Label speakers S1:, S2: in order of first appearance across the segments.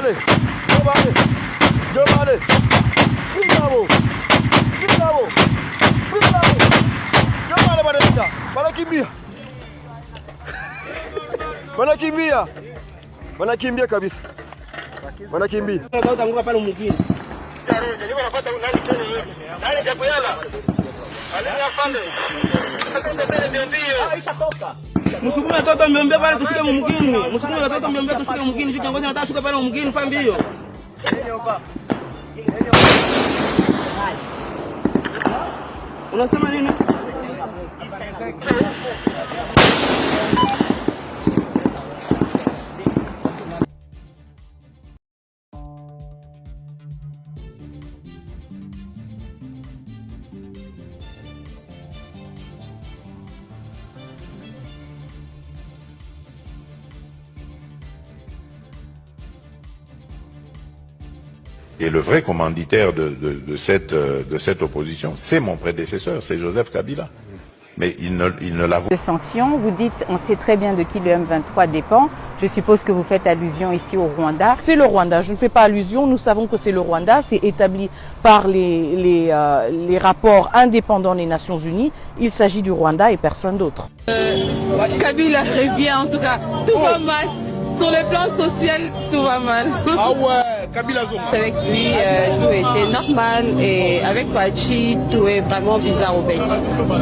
S1: Allez, allez. Bravo. Wanakimbia kabisa. Wanakimbia.
S2: Msukume watoto mbiombea pale tushike mumkini. Msukume watoto mbiombea tushike mumkini. Shika ngoja nataka shuka pale mumkini fa mbio. Unasema nini?
S3: Et le vrai commanditaire de cette opposition, c'est mon prédécesseur, c'est Joseph Kabila. Mais il ne l'a...
S4: De sanctions, vous dites, on sait très bien de qui le M23 dépend. Je suppose que vous faites allusion ici au Rwanda.
S5: C'est le Rwanda, je ne fais pas allusion, nous savons que c'est le Rwanda, c'est établi par les rapports indépendants des Nations Unies. Il s'agit du Rwanda et personne d'autre.
S6: Kabila revient en tout cas, tout va mal. Sur le plan social, tout va mal.
S1: Ah ouais, Kabila Zoma.
S6: Avec lui, tout était normal et avec Pachi, tout est vraiment bizarre au fait.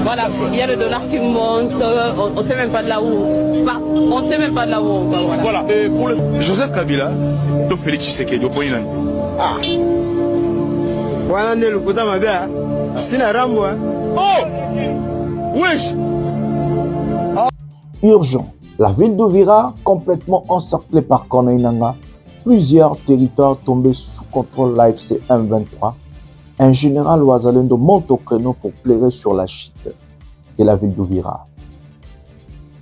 S6: Voilà, il y a le dollar qui monte, on ne sait même pas de là où. On sait même pas de là où on va.
S1: Voilà. Et pour le Joseph Kabila, le Félix Tshisekedi, au point là. Ah. Voilà, le Kouta Mabia. C'est la Rambo. Oh! Wesh!
S7: Urgent. La ville d'Uvira, complètement encerclée par Corneille Nangaa, plusieurs territoires tombés sous contrôle l'AFC M23. Un général Ouazalendo monte au créneau pour plairer sur la chute de la ville d'Uvira.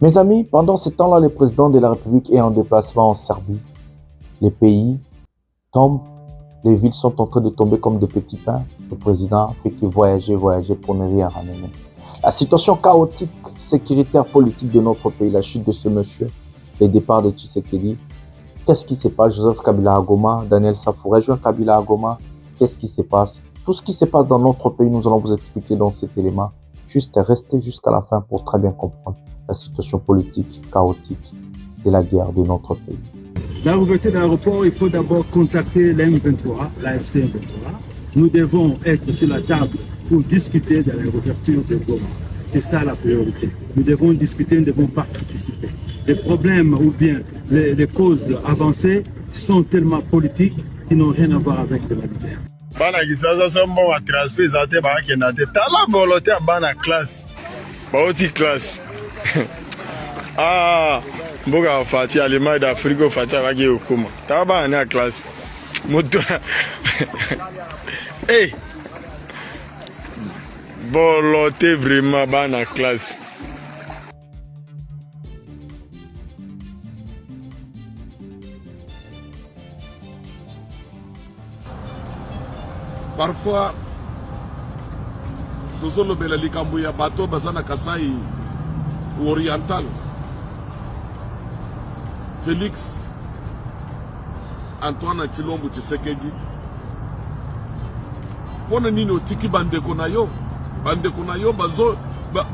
S7: Mes amis, pendant ce temps-là, le président de la République est en déplacement en Serbie. Les pays tombent, les villes sont en train de tomber comme des petits pains. Le président fait que voyager pour ne rien ramener. La situation chaotique, sécuritaire, politique de notre pays, la chute de ce monsieur, les départs de Tshisekedi, qu'est-ce qui se passe? Joseph Kabila à Goma, Daniel Safou rejoint Kabila à Goma, qu'est-ce qui se passe? Tout ce qui se passe dans notre pays, nous allons vous expliquer dans cet élément. Juste restez jusqu'à la fin pour très bien comprendre la situation politique, chaotique de la guerre de notre pays.
S8: La ouverture de l'aéroport, il faut d'abord contacter l'M23, l'AFC M23. Nous devons être sur la table pour discuter de la réouverture de Goma. C'est ça la priorité. Nous devons discuter, nous devons participer. Les problèmes ou bien les causes avancées sont tellement politiques qui n'ont rien à voir avec l'humanitaire.
S1: Bana kisaza sombo wa transfer zate ba kenate tala volontaire bana classe. Ba oti classe. Ah, mboga fati alima da frigo fati abage okuma. Taba na classe. Moto. Hey. Volonté vraiment bana classe.
S9: Parfois, nous avons le likambu ya bateau bazana Kasai oriental. Félix Antoine Tshilombo Tshisekedi. Pona nini otiki bandeko na yo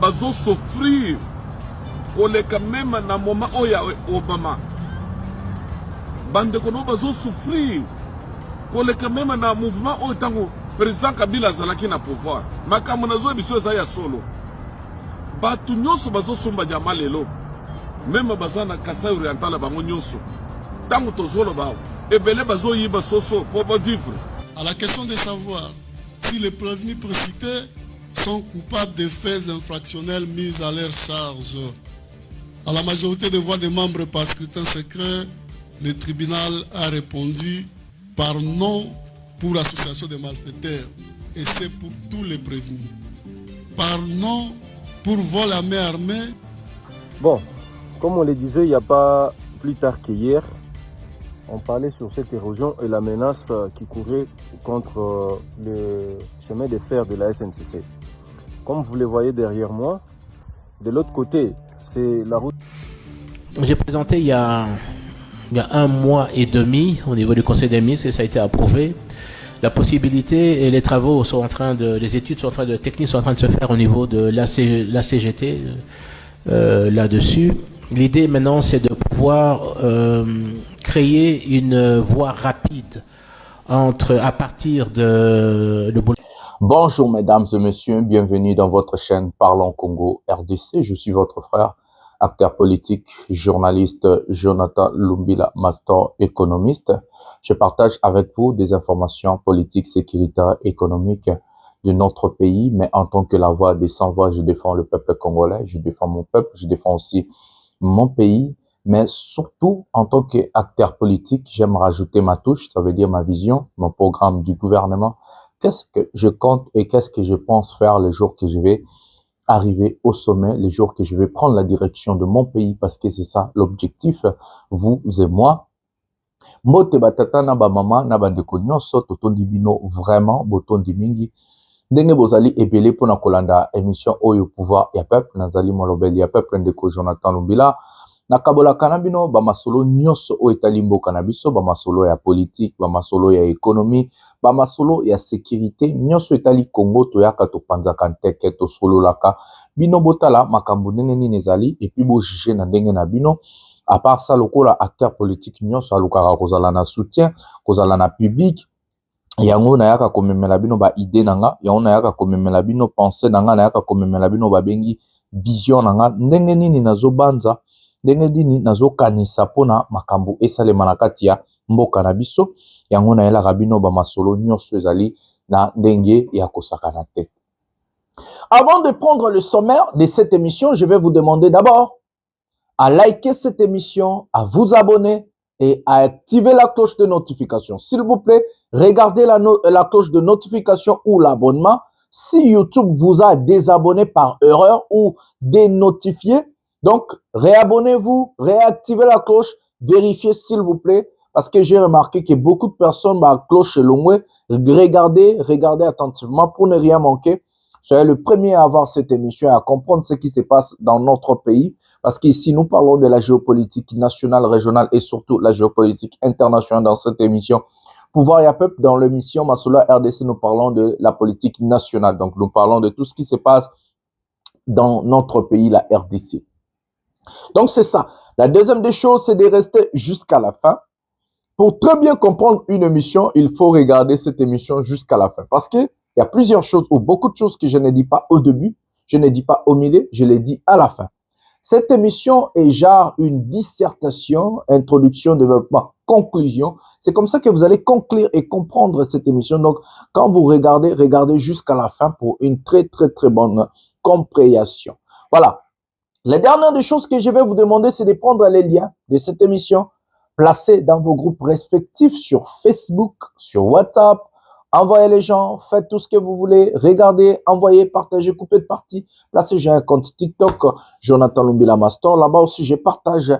S9: bazo souffrir koleka même na moment oya Obama. Bandeko no bazo souffrir koleka même na mouvement oyo tango président Kabila azalaki na pouvoir. Makambo nazo biso eza ya solo. Batu nyonso bazo somba jama lelo. Même bazana Kasai oriental bango nyonso. Tango tozolo bao ebele bazo yiba soso pour vivre.
S10: À la question de savoir si les prévenus précités sont coupables des faits infractionnels mis à leur charge. À la majorité des voix des membres par scrutin secret, le tribunal a répondu par non pour association de malfaiteurs, et c'est pour tous les prévenus. Par non pour vol à main armée.
S11: Bon, comme on le disait il n'y a pas plus tard qu'hier, on parlait sur cette érosion et la menace qui courait contre le chemin de fer de la SNCC. Comme vous le voyez derrière moi, de l'autre côté, c'est la route.
S12: J'ai présenté il y a il y a 1 mois et demi au niveau du Conseil des ministres et ça a été approuvé. La possibilité et les travaux sont en train de, les études sont en train de, techniques sont en train de se faire au niveau de la CGT là-dessus. L'idée maintenant c'est de pouvoir créer une voie rapide à partir de
S7: Bonjour mesdames et messieurs, bienvenue dans votre chaîne Parlons Congo RDC. Je suis votre frère, acteur politique, journaliste Jonathan Lumbila, master économiste. Je partage avec vous des informations politiques, sécuritaires, économiques de notre pays, mais en tant que la voix des sans-voix, je défends le peuple congolais, je défends mon peuple, je défends aussi mon pays, mais surtout en tant qu'acteur politique, j'aime rajouter ma touche, ça veut dire ma vision, mon programme du gouvernement. Qu'est-ce que je compte et qu'est-ce que je pense faire les jours que je vais arriver au sommet, les jours que je vais prendre la direction de mon pays, parce que c'est ça l'objectif, vous et moi. Mbote batata na ba mama na ba ndeko nyonso totondi bino vraiment botondi mingi ndenge bozali ebele pona kolanda émission oyo pouvoir ya peuple nazali molobeli ya peuple ndeko Jonathan Lumbila na kabola kanabino ba masolo nyonso o etali mboka na biso ba masolo ya politique ba masolo ya économie ba masolo ya sécurité nyonso etali Congo toyaka to panzaka nteke to solo laka bino botala makambo ndenge nini ezali et puis bo juger na ndenge na bino. À part ça, lokola acteur politique nyonso alukaka kozala na soutien, kozala na public, yango na yaka komemela bino ba idée nanga, yango na yaka komemela bino pensée nanga, na yaka komemela bino ba bengi vision nanga, ndenge nini nazo banza, ndenge nini nazo kanisa pona makambo esalema na kati ya mboka na biso, yango na yela bino ba masolo nyonso ezali na ndenge ya kosakana te. Avant de prendre le sommaire de cette émission, je vais vous demander d'abord à liker cette émission, à vous abonner et à activer la cloche de notification. S'il vous plaît, regardez la cloche de notification ou l'abonnement. Si YouTube vous a désabonné par erreur ou dénotifié, donc réabonnez-vous, réactivez la cloche, vérifiez s'il vous plaît, parce que j'ai remarqué que beaucoup de personnes, la cloche est longue. Regardez attentivement pour ne rien manquer. Soyez le premier à avoir cette émission et à comprendre ce qui se passe dans notre pays. Parce qu'ici, nous parlons de la géopolitique nationale, régionale et surtout la géopolitique internationale dans cette émission. Pouvoir et peuple, dans l'émission Massoula RDC, nous parlons de la politique nationale. Donc, nous parlons de tout ce qui se passe dans notre pays, la RDC. Donc, c'est ça. La deuxième des choses, c'est de rester jusqu'à la fin. Pour très bien comprendre une émission, il faut regarder cette émission jusqu'à la fin. Parce que il y a plusieurs choses ou beaucoup de choses que je ne dis pas au début, je ne dis pas au milieu, je les dis à la fin. Cette émission est genre une dissertation, introduction, développement, conclusion. C'est comme ça que vous allez conclure et comprendre cette émission. Donc, quand vous regardez, regardez jusqu'à la fin pour une très, très, très bonne compréhension. Voilà. La dernière des choses que je vais vous demander, c'est de prendre les liens de cette émission, placer dans vos groupes respectifs sur Facebook, sur WhatsApp. Envoyez les gens, faites tout ce que vous voulez, regardez, envoyez, partagez, coupez de partie. Placez, j'ai un compte TikTok, Jonathan Lumbila Master. Là-bas aussi, je partage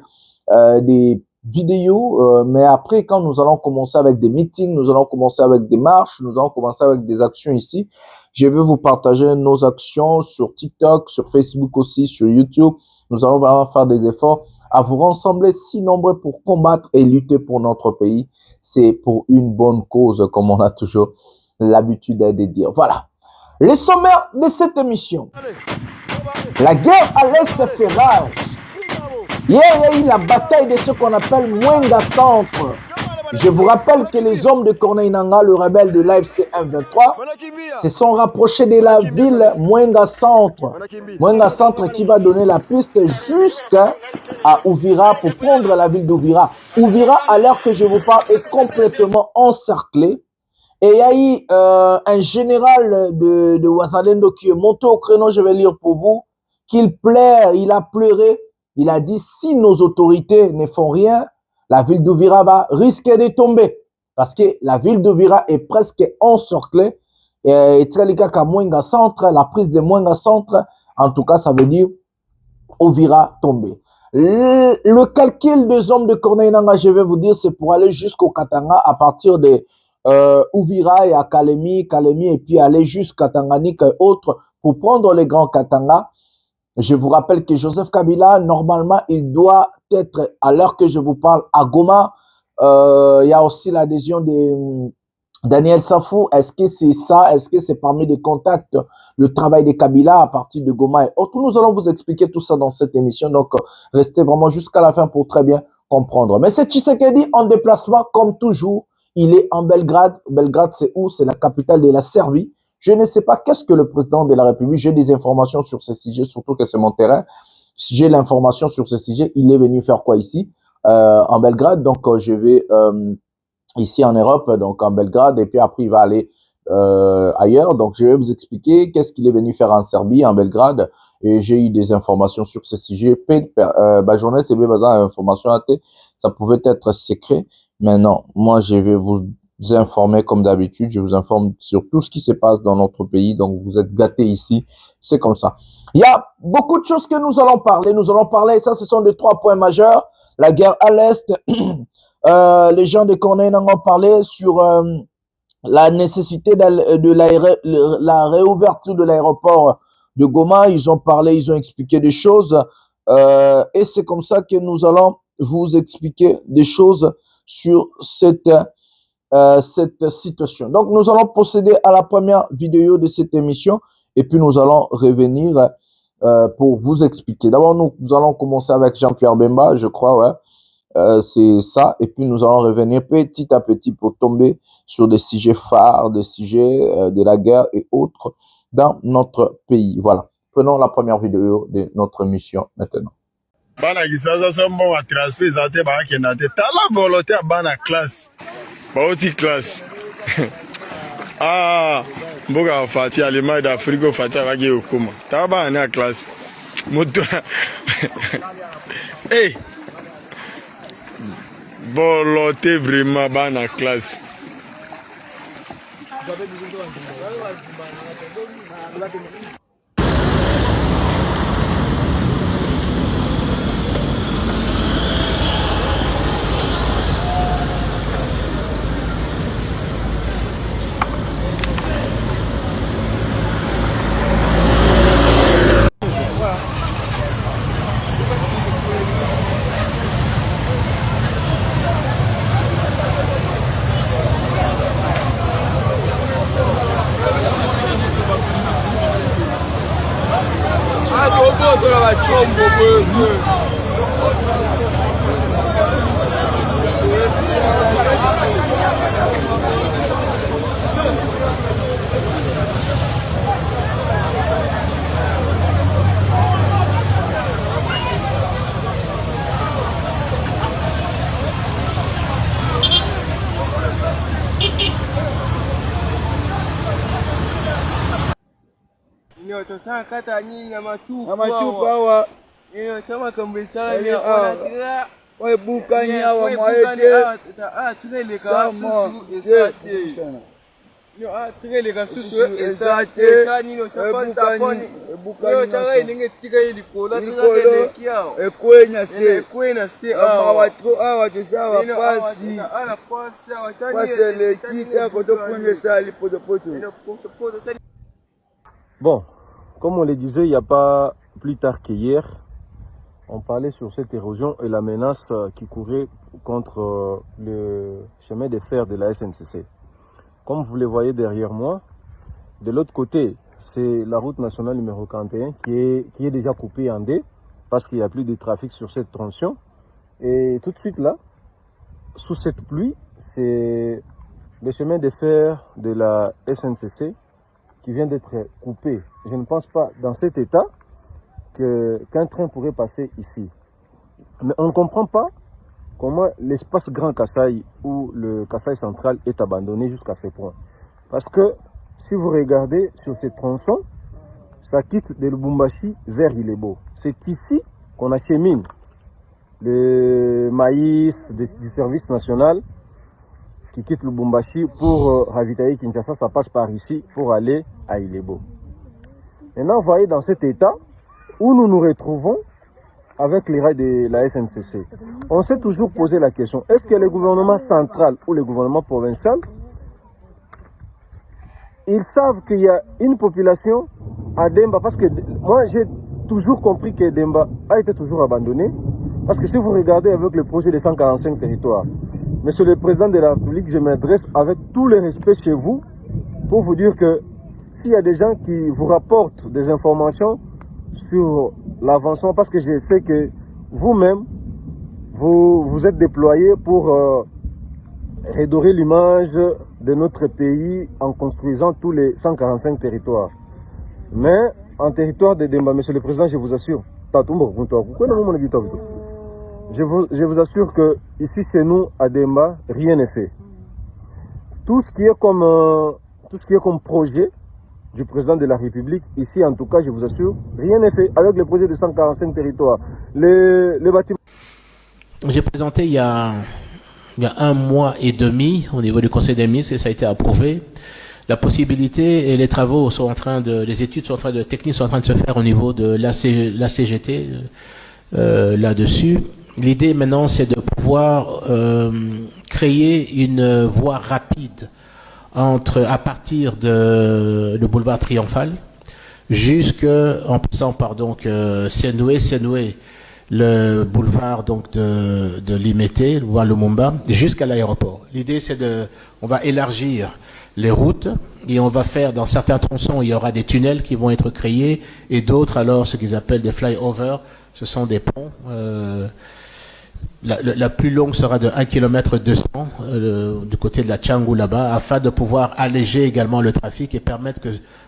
S7: des vidéos. Mais après, quand nous allons commencer avec des meetings, nous allons commencer avec des marches, nous allons commencer avec des actions ici. Je vais vous partager nos actions sur TikTok, sur Facebook aussi, sur YouTube. Nous allons vraiment faire des efforts à vous rassembler si nombreux pour combattre et lutter pour notre pays. C'est pour une bonne cause, comme on a toujours l'habitude de dire. Voilà. Le sommaire de cette émission. La guerre à l'Est fait rage. Hier, il y a eu la bataille de ce qu'on appelle Mwenga Centre. Je vous rappelle que les hommes de Corneille Nangaa, le rebelle de l'AFC M23, se sont rapprochés de la ville Mwenga Centre. Mwenga Centre qui va donner la piste jusqu'à Uvira pour prendre la ville d'Uvira. Uvira, à l'heure que je vous parle, est complètement encerclé. Et il y a eu un général de Wazalendo qui est monté au créneau, je vais lire pour vous, qu'il pleure, il a pleuré. Il a dit, si nos autorités ne font rien, la ville d'Uvira va risquer de tomber. Parce que la ville d'Uvira est presque encerclée. Et Tchalika Mwenga Centre, la prise de Mwenga Centre, en tout cas, ça veut dire Uvira tomber. Le calcul des hommes de Corneille Nangaa, je vais vous dire, c'est pour aller jusqu'au Katanga à partir de Uvira et à Kalemi et puis aller jusqu'à Tanganyika et autres pour prendre les grands Katanga. Je vous rappelle que Joseph Kabila, normalement, il doit être, à l'heure que je vous parle, à Goma. Il y a aussi l'adhésion de Daniel Safou. Est-ce que c'est ça? Est-ce que c'est parmi les contacts, le travail de Kabila à partir de Goma et autres? Nous allons vous expliquer tout ça dans cette émission. Donc, restez vraiment jusqu'à la fin pour très bien comprendre. Mais c'est Tshisekedi en déplacement, comme toujours. Il est en Belgrade. Belgrade, c'est où? C'est la capitale de la Serbie. Je ne sais pas qu'est-ce que le président de la République, j'ai des informations sur ce sujet, surtout que c'est mon terrain. Si j'ai l'information sur ce sujet, il est venu faire quoi ici, en Belgrade. Donc, je vais ici en Europe, donc en Belgrade, et puis après, il va aller ailleurs. Donc, je vais vous expliquer qu'est-ce qu'il est venu faire en Serbie, en Belgrade, et j'ai eu des informations sur ce sujet. Journée, c'est bien information ça pouvait être secret, mais non, moi, je vais vous informer comme d'habitude, je vous informe sur tout ce qui se passe dans notre pays, donc vous êtes gâtés ici, c'est comme ça. Il y a beaucoup de choses que nous allons parler, ça ce sont des 3 points majeurs, la guerre à l'Est, les gens de Corneille en ont parlé sur la nécessité de la réouverture de l'aéroport de Goma, ils ont parlé, ils ont expliqué des choses, et c'est comme ça que nous allons vous expliquer des choses sur cette situation. Donc, nous allons procéder à la première vidéo de cette émission et puis nous allons revenir pour vous expliquer. D'abord, nous allons commencer avec Jean-Pierre Bemba, je crois, ouais. C'est ça. Et puis, nous allons revenir petit à petit pour tomber sur des sujets phares, des sujets de la guerre et autres dans notre pays. Voilà. Prenons la première vidéo de notre émission maintenant.
S1: Bana kisaza sombo wa transfer zate ba kenate tala volonté bana classe. Bauti classe. Ah, mboga fati alima d'Afrique fati abage okuma. Taba na classe. Moto. Eh. Volonté vraiment bana classe.
S2: Kata nyinyi amatupa wa kama kambesala ya onatira
S1: Oye bukani awa maete
S2: tureleka susu esate yo tureleka susu esate kani no tapanta poni yo tarai ninge tika ilikola tureleka ekwenya se
S1: awa to sawa pasi
S2: ana pasi awatani
S1: pasele kita koto punye sali poto.
S11: Bon, comme on le disait, il n'y a pas plus tard qu'hier, on parlait sur cette érosion et la menace qui courait contre le chemin de fer de la SNCC. Comme vous le voyez derrière moi, de l'autre côté, c'est la route nationale numéro 41 qui est déjà coupée en deux parce qu'il n'y a plus de trafic sur cette tronçon. Et tout de suite là, sous cette pluie, c'est le chemin de fer de la SNCC qui vient d'être coupé. Je ne pense pas dans cet état qu'un train pourrait passer ici. Mais on ne comprend pas comment l'espace Grand Kasaï ou le Kasaï central est abandonné jusqu'à ce point. Parce que si vous regardez sur ces tronçons, ça quitte de Lubumbashi vers Ilebo. C'est ici qu'on achemine le maïs du service national qui quitte Lubumbashi pour ravitailler Kinshasa, ça passe par ici pour aller à Ilebo. Maintenant, vous voyez dans cet état où nous nous retrouvons avec les rails de la SNCC. On s'est toujours posé la question, est-ce que le gouvernement central ou le gouvernement provincial, ils savent qu'il y a une population à Demba, parce que moi toujours compris que Demba a été toujours abandonné. Parce que si vous regardez avec le projet des 145 territoires, Monsieur le Président de la République, je m'adresse avec tout le respect chez vous pour vous dire que s'il y a des gens qui vous rapportent des informations sur l'avancement, parce que je sais que vous-même, vous êtes déployés pour redorer l'image de notre pays en construisant tous les 145 territoires. Mais en territoire de Demba, Monsieur le Président, je vous assure, je vous assure que ici chez nous à Demba, rien n'est fait. Tout ce qui est comme projet du président de la République, ici en tout cas, je vous assure, rien n'est fait avec le projet de 145 territoires. Les bâtiments.
S12: J'ai présenté il y a 1 mois et demi au niveau du Conseil des ministres et ça a été approuvé. La possibilité et les travaux sont en train de, les études sont en train de, techniques sont en train de se faire au niveau de la CGT là-dessus. L'idée maintenant, c'est de pouvoir créer une voie rapide à partir de le boulevard Triomphal en passant par donc Senoué, le boulevard donc de Limete, le boulevard Lumumba, jusqu'à l'aéroport. L'idée, c'est on va élargir les routes et on va faire dans certains tronçons, il y aura des tunnels qui vont être créés et d'autres alors ce qu'ils appellent des fly-over, ce sont des ponts. La plus longue sera de 1 km 200 du côté de la Tchangou là-bas, afin de pouvoir alléger également le trafic et permettre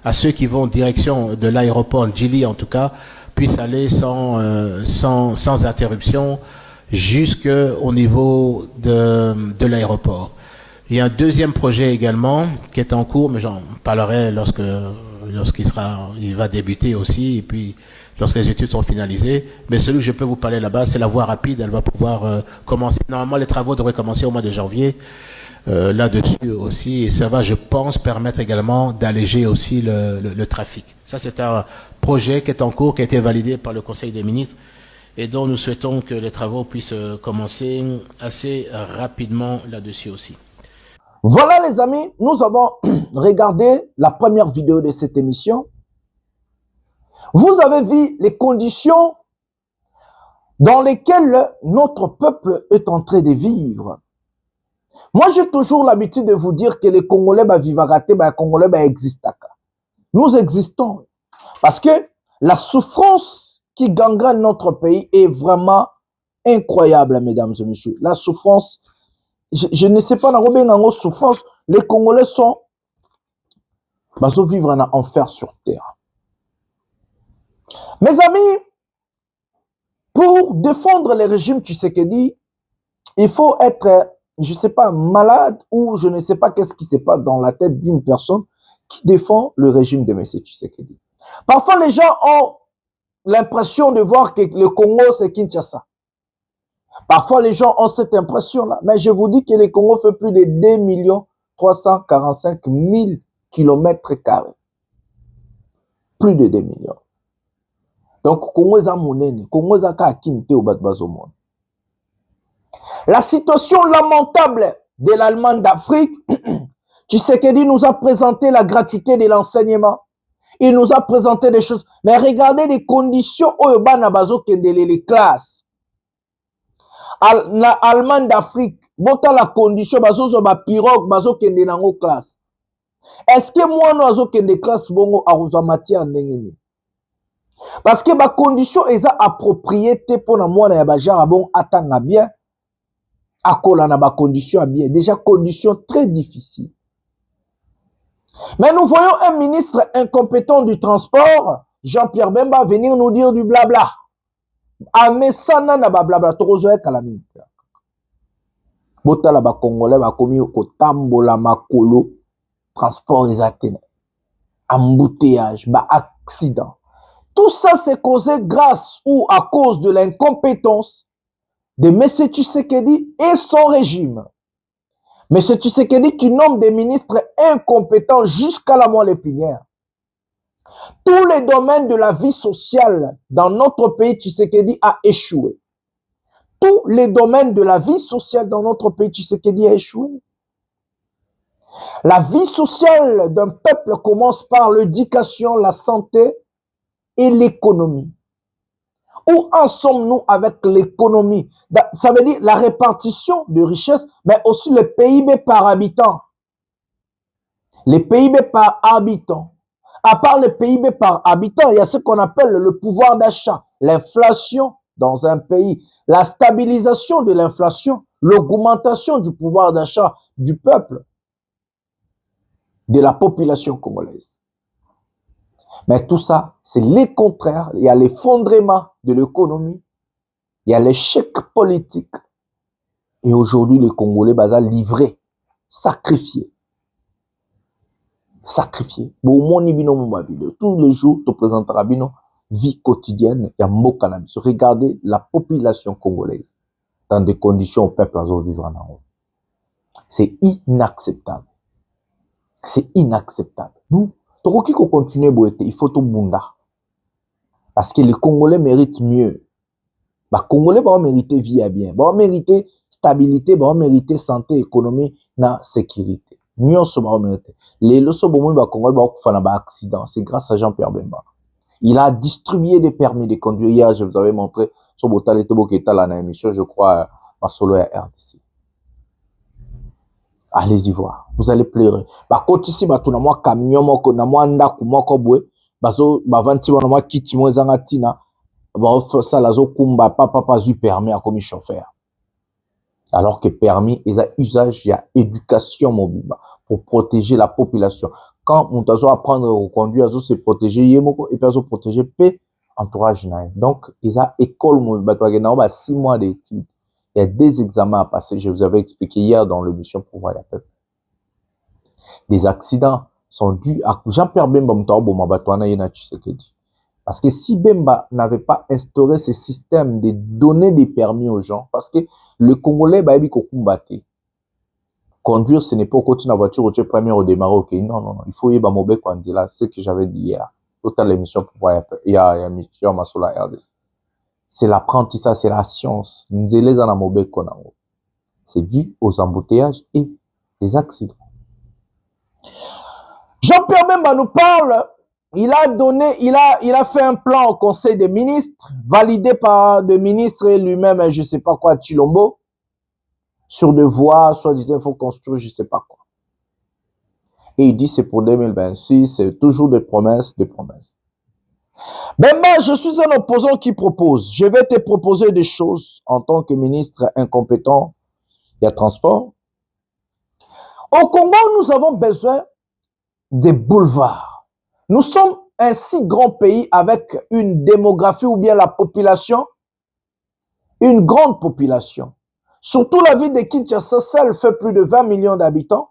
S12: à ceux qui vont en direction de l'aéroport, Djili en tout cas, puissent aller sans interruption jusqu'au niveau de l'aéroport. Il y a un deuxième projet également qui est en cours, mais j'en parlerai il va débuter aussi, et puis lorsque les études sont finalisées. Mais celui que je peux vous parler là-bas, c'est la voie rapide. Elle va pouvoir commencer. Normalement, les travaux devraient commencer au mois de janvier là-dessus aussi. Et ça va, je pense, permettre également d'alléger aussi le trafic. Ça, c'est un projet qui est en cours, qui a été validé par le Conseil des ministres et dont nous souhaitons que les travaux puissent commencer assez rapidement là-dessus aussi.
S7: Voilà les amis, nous avons regardé la première vidéo de cette émission. Vous avez vu les conditions dans lesquelles notre peuple est en train de vivre. Moi, j'ai toujours l'habitude de vous dire que les Congolais vivent, les Congolais existent. Nous existons. Parce que la souffrance qui gangrène notre pays est vraiment incroyable, mesdames et messieurs. La souffrance, je ne sais pas, dans souffrance, les Congolais sont vivre en enfer sur terre. Mes amis, pour défendre le régime Tshisekedi, il faut être, je ne sais pas, malade ou je ne sais pas qu'est-ce qui se passe dans la tête d'une personne qui défend le régime de M. Tshisekedi. Parfois, les gens ont l'impression de voir que le Congo, c'est Kinshasa. Parfois, les gens ont cette impression-là. Mais je vous dis que le Congo fait plus de 2 345 000 km². Plus de 2 millions. Donc, Congo est monnaie. Congo est à Kinte au Bazomon. La situation lamentable de l'Allemagne d'Afrique, Tshisekedi nous a présenté la gratuité de l'enseignement. Il nous a présenté des choses. Mais regardez les conditions où les classes. Allemagne d'Afrique, bota la condition, bazo ba pirogue, bazo kende nango classe. Est-ce que moi nous azo kende classe bongo aruza matière ndengeni? Parce que ba condition eza appropriée pour na mwana ya ba jara bon atanga bien, akola na ba condition à bien, déjà condition très difficile. Mais nous voyons un ministre incompétent du transport, Jean-Pierre Bemba, venir nous dire du blabla. Amesana na ba blabla tokozoya kalami. Botala ba Congolais ba komi kotambola makolo, transport ezatena, embouteillage, ba accident. Tout ça c'est causé grâce ou à cause de l'incompétence de M. Tshisekedi et son régime. M. Tshisekedi qui nomme des ministres incompétents jusqu'à la moelle épinière. Tous les domaines de la vie sociale dans notre pays, Tshisekedi a échoué. Tous les domaines de la vie sociale dans notre pays, Tshisekedi a échoué. La vie sociale d'un peuple commence par l'éducation, la santé et l'économie. Où en sommes-nous avec l'économie? Ça veut dire la répartition de richesses, mais aussi le PIB par habitant. Les PIB par habitant. À part le PIB par habitant, il y a ce qu'on appelle le pouvoir d'achat, l'inflation dans un pays, la stabilisation de l'inflation, l'augmentation du pouvoir d'achat du peuple, de la population congolaise. Mais tout ça, c'est les contraires. Il y a l'effondrement de l'économie, il y a l'échec politique. Et aujourd'hui, les Congolais sont livrés, sacrifiés. Sacrifiés. Tous les jours, tu présenteras une vie quotidienne. Il y a Mboka na biso. Regardez la population congolaise dans des conditions où le peuple doit vivre en haut. C'est inacceptable. C'est inacceptable. Nous, il continuer il faut tout bunda. Parce que les Congolais méritent mieux. Les Congolais vont mériter vie à bien. Vont mériter stabilité, vont mériter santé, économie, na sécurité. Mieux se vont mériter. Les leçons bon ba Congolais vont faire un accident. C'est grâce à Jean-Pierre Bemba. Il a distribué des permis de conduire. Hier, je vous avais montré sur Botal et Toboketa là dans l'émission, je crois, à solo à RDC. Allez-y voir, vous allez pleurer. Bah quand ici bah tout na moi camion moko na moi ndaku moko boue, bazo ba vanti wana moi kiti mo zanga tina, ba ça la zo kumba papa zu permis à comme chauffeur. Alors que permis et ça usage il y a éducation mobile pour protéger la population. Quand on doit apprendre à conduire, à se protéger yemoko et puis à se protéger p entourage naï. Donc ils a école mobile ba 6 mois d'études. Il y a des examens à passer, je vous avais expliqué hier dans l'émission Pouvoir et Peuple. Des accidents sont dus à Jean-Pierre Bemba parce que si Bemba n'avait pas instauré ce système de donner des permis aux gens, parce que le Congolais, conduire, ce n'est pas au côté de la voiture, au premier au démarrer, ok, non, il faut y aller à c'est ce que j'avais dit hier. Total l'émission Pouvoir et Peuple, il y a une émission Masola RDC. C'est l'apprentissage, c'est la science. C'est dû aux embouteillages et des accidents. Jean-Pierre Bemba nous parle, il a fait un plan au Conseil des ministres, validé par le ministre et lui-même, je ne sais pas quoi, Chilombo, sur des voies, soit disant il faut construire, je ne sais pas quoi. Et il dit c'est pour 2026, c'est toujours des promesses, des promesses. Bemba, je suis un opposant qui propose. Je vais te proposer des choses en tant que ministre incompétent. Il y a transport. Au Congo, nous avons besoin des boulevards. Nous sommes un si grand pays avec une démographie ou bien la population, une grande population. Surtout la ville de Kinshasa, seule fait plus de 20 millions d'habitants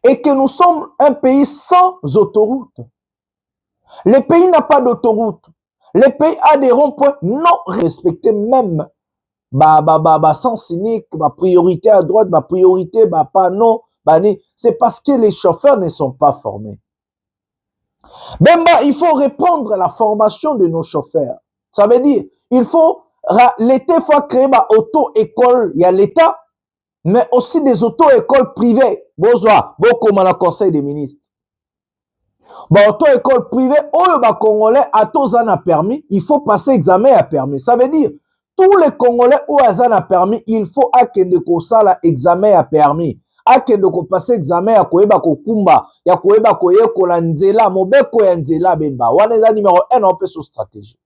S7: et que nous sommes un pays sans autoroute. Le pays n'a pas d'autoroute. Le pays a des ronds-points non respectés même. Sens unique, priorité à droite, priorité, panneau, c'est parce que les chauffeurs ne sont pas formés. Bemba, il faut répondre à la formation de nos chauffeurs. Ça veut dire, l'État faut créer auto-école, il y a l'État, mais aussi des auto-écoles privées. Beaucoup comme le Conseil des ministres. Auto-école privée, Congolais, à tous en a permis, il faut passer examen à permis. Ça veut dire, tous les Congolais où en a permis, il faut akende ko sala examen à permis. Akende ko passer examen à koyeba ko kumba, ya koyeba ko yekola nzela, mobeko ya nzela Bemba. Wana eza numéro 1 on peut sur stratégie.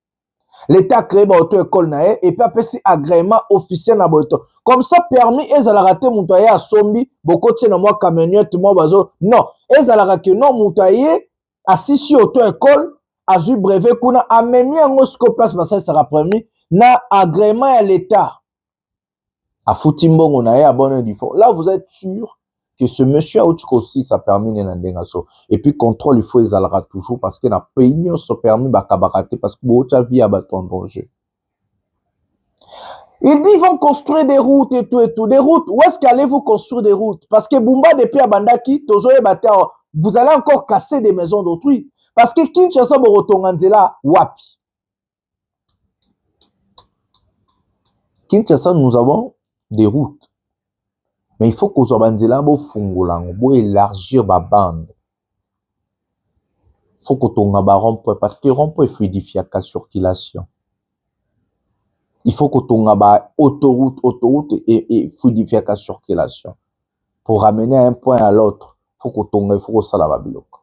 S7: L'État crée auto-école nae et puis après si agrément officiel na boto. Comme ça permis ezala raté mutoye à sombi, boko tena moi camionnette moi bazo. Non, ezala raté non mutoye assis sur auto-école, azu brevet kuna amemi en osko place ça sera permis na agrément à l'État. À Foutimbongo nae à bonne défaut. Là vous êtes sûr que ce monsieur a aussi ça permis n'endengaso. Et puis contrôle il faut ezalera toujours parce que na pays se permis bakabakate parce que bocha vie a baton danger. Ils disent ils vont construire des routes et tout. Des routes, où est-ce qu'allez-vous construire des routes? Parce que Bumba depuis à Bandaki, tozoe bata, vous allez encore casser des maisons d'autrui. Parce que Kinshasa borotonganzela wapi. Kinshasa nous avons des routes. Mais il faut qu'on banzela bo fungolango, bo élargir ba bande. Il faut qu'on tonga ba rond-point parce que rond-point fluidifie la circulation. il faut que tu autoroute et fluidifier la circulation. Pour ramener un point à l'autre, il faut que ça la biloko.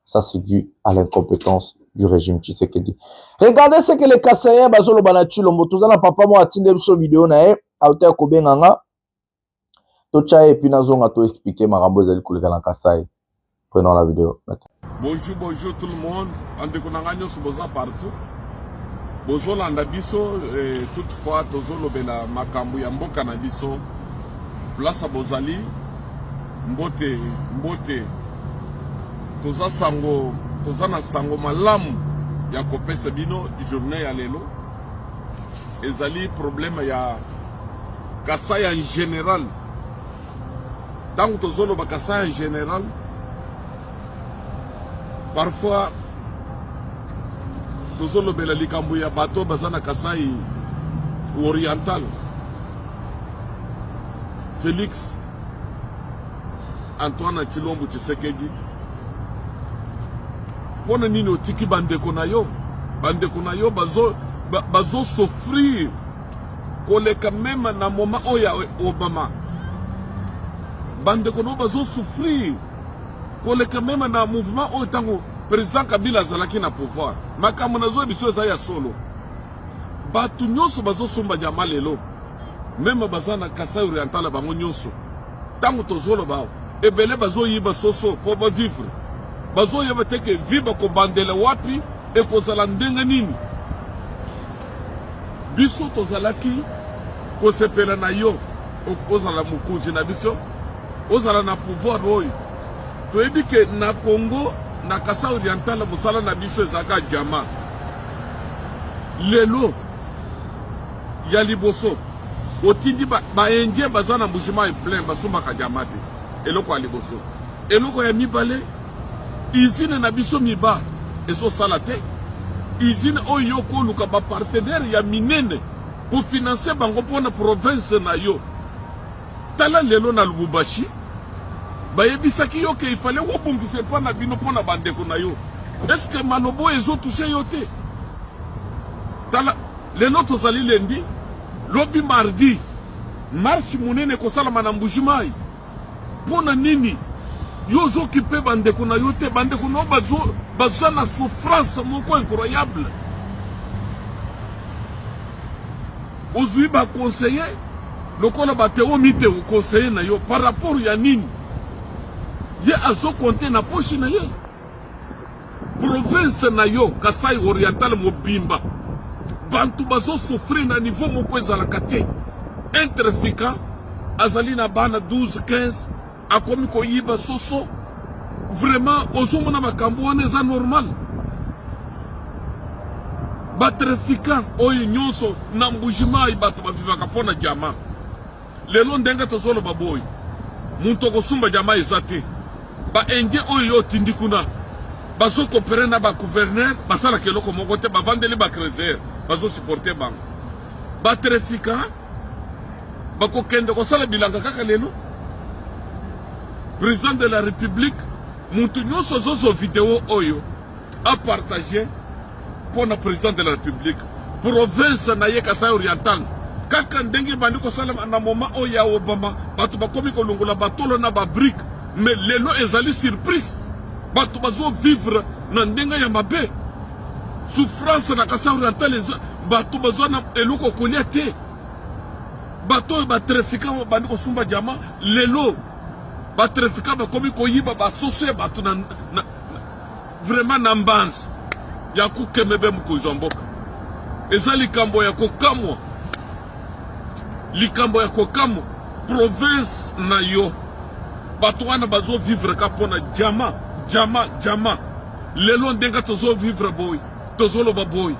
S7: Ça, c'est dû à l'incompétence du régime Tshisekedi. Regardez ce que les Kassaïens, Bazolo Banachi, Lombo, tout ça, papa, moi, attendez sur vidéo, nae, Aouté Kobenganga, Tocha et puis Nazon a tout expliqué, Marambo Zeli Koulikana Kassaï. Prenons la vidéo.
S9: Bonjour, bonjour tout le monde. On déconne sur Boza partout. Bozo Landabiso, toutefois, Tozolo Bela Makambu Yambo Kanabiso, Place à Bozali, Mbote, Toza Sango, Tozana Sango Malamu, Yakope Sabino, journée à l'élo. Ezali, problème, il y a Kassai en général. Tant que Tozolo Kassai en général, parfois, Tozolo Bela Likambuya Bato, Bazana Kassai oriental. Félix Antoine Chilombo Tshisekedi. Pona nini otiki bandeko na yo bazo souffrir koleka même na moment oya Obama. Bandeko no bazo souffrir koleka même na mouvement oyo tango président Kabila azalaki na pouvoir. Makambo nazo biso za ya solo. Batu nyonso bazo somba jama lelo. Même bazana Kasai oriental bango nyonso. Tango tozolo bao ebele bazo yiba soso po ba vivre. Bazo yeba teke viba ko bandele wapi e ko zala ndenga nini. Biso tozalaki ko sepela na yo ozala mukuzi na biso ozala na pouvoir oyo. To ebike na Congo na Kasai oriental musala na biso ezaka jama. Lelo ya liboso otindi ba enje bazana mbujima e plein basuma ka jamate eloko ya liboso eloko ya mibale izine na biso miba ezo salate izine oyo ko luka ba partenaire ya minene pour financer bango pona province na yo tala lelo na Lubumbashi ba yebisaki yo ke ifale wobungise pa na bino pona bandeko na yo est-ce que malobo ezo toucher yo te tala lelo tozali lendi lobi mardi marche munene ko salama na mbujimai pona nini yozo occupé bandeko na yo te bandeko no bazo na souffrance moko incroyable ozui ba conseiller lokola bateo mite o conseiller na yo par rapport ya nini ye azo compter na poche na ye province na yo Kasai oriental mobimba bantu bazo souffrir na niveau moko ezalaka te interfika azali na bana 12 15 akomi ko yiba soso vraiment ozomona makambo wana eza normal batrafika oyo nyonso na mbujimai bato bavivaka pona jama lelo ndenge tozolo baboy muntu kosumba jama eza te ba enje oyo yo tindi kuna bazo kopere na ba gouverneur basala keloko moko te bavandeli ba crédit bazo supporter bango batrafika bako kende ko sala bilanga kaka lelo président de la république muntu nyonso zozo vidéo oyo a partagé pour le président de la république province na ye Kasai oriental kaka ndenge bandi ko sala na moment oya Obama batu bakomi ko longola batolo na ba brique mais lelo ezali surprise batu bazo vivre na ndenga ya mabe souffrance na Kasai oriental batu bazo na eloko kolia te bato ba trafiquant bandi ko sumba jama lelo ba trafiquant ba komi ko yiba ba soso batu na vraiment na mbanzi ya kukemebe mukuzomboka eza likambo ya kokamwa province na yo bato wana bazo vivre ka pona jama lelo ndenga tozo vivre boy tozo loba boy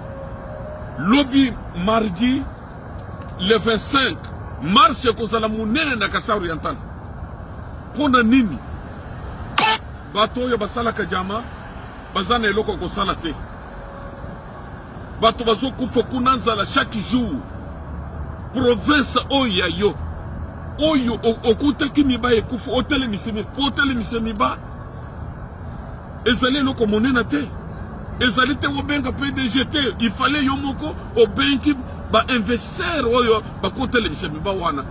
S9: lobby mardi le 25 mars kozala munene na Kasai oriental pona nini bato oyo basalaka jama bazana eloko kosala te bato bazo kufa kuna nzala chaque jour province oyo yo oyo okutaki miba ekufa otelemise miba ezali eloko monene te ezali te obenga PDG te il fallait yo moko obenki ba investir oyo ba kotele bisebi ba wana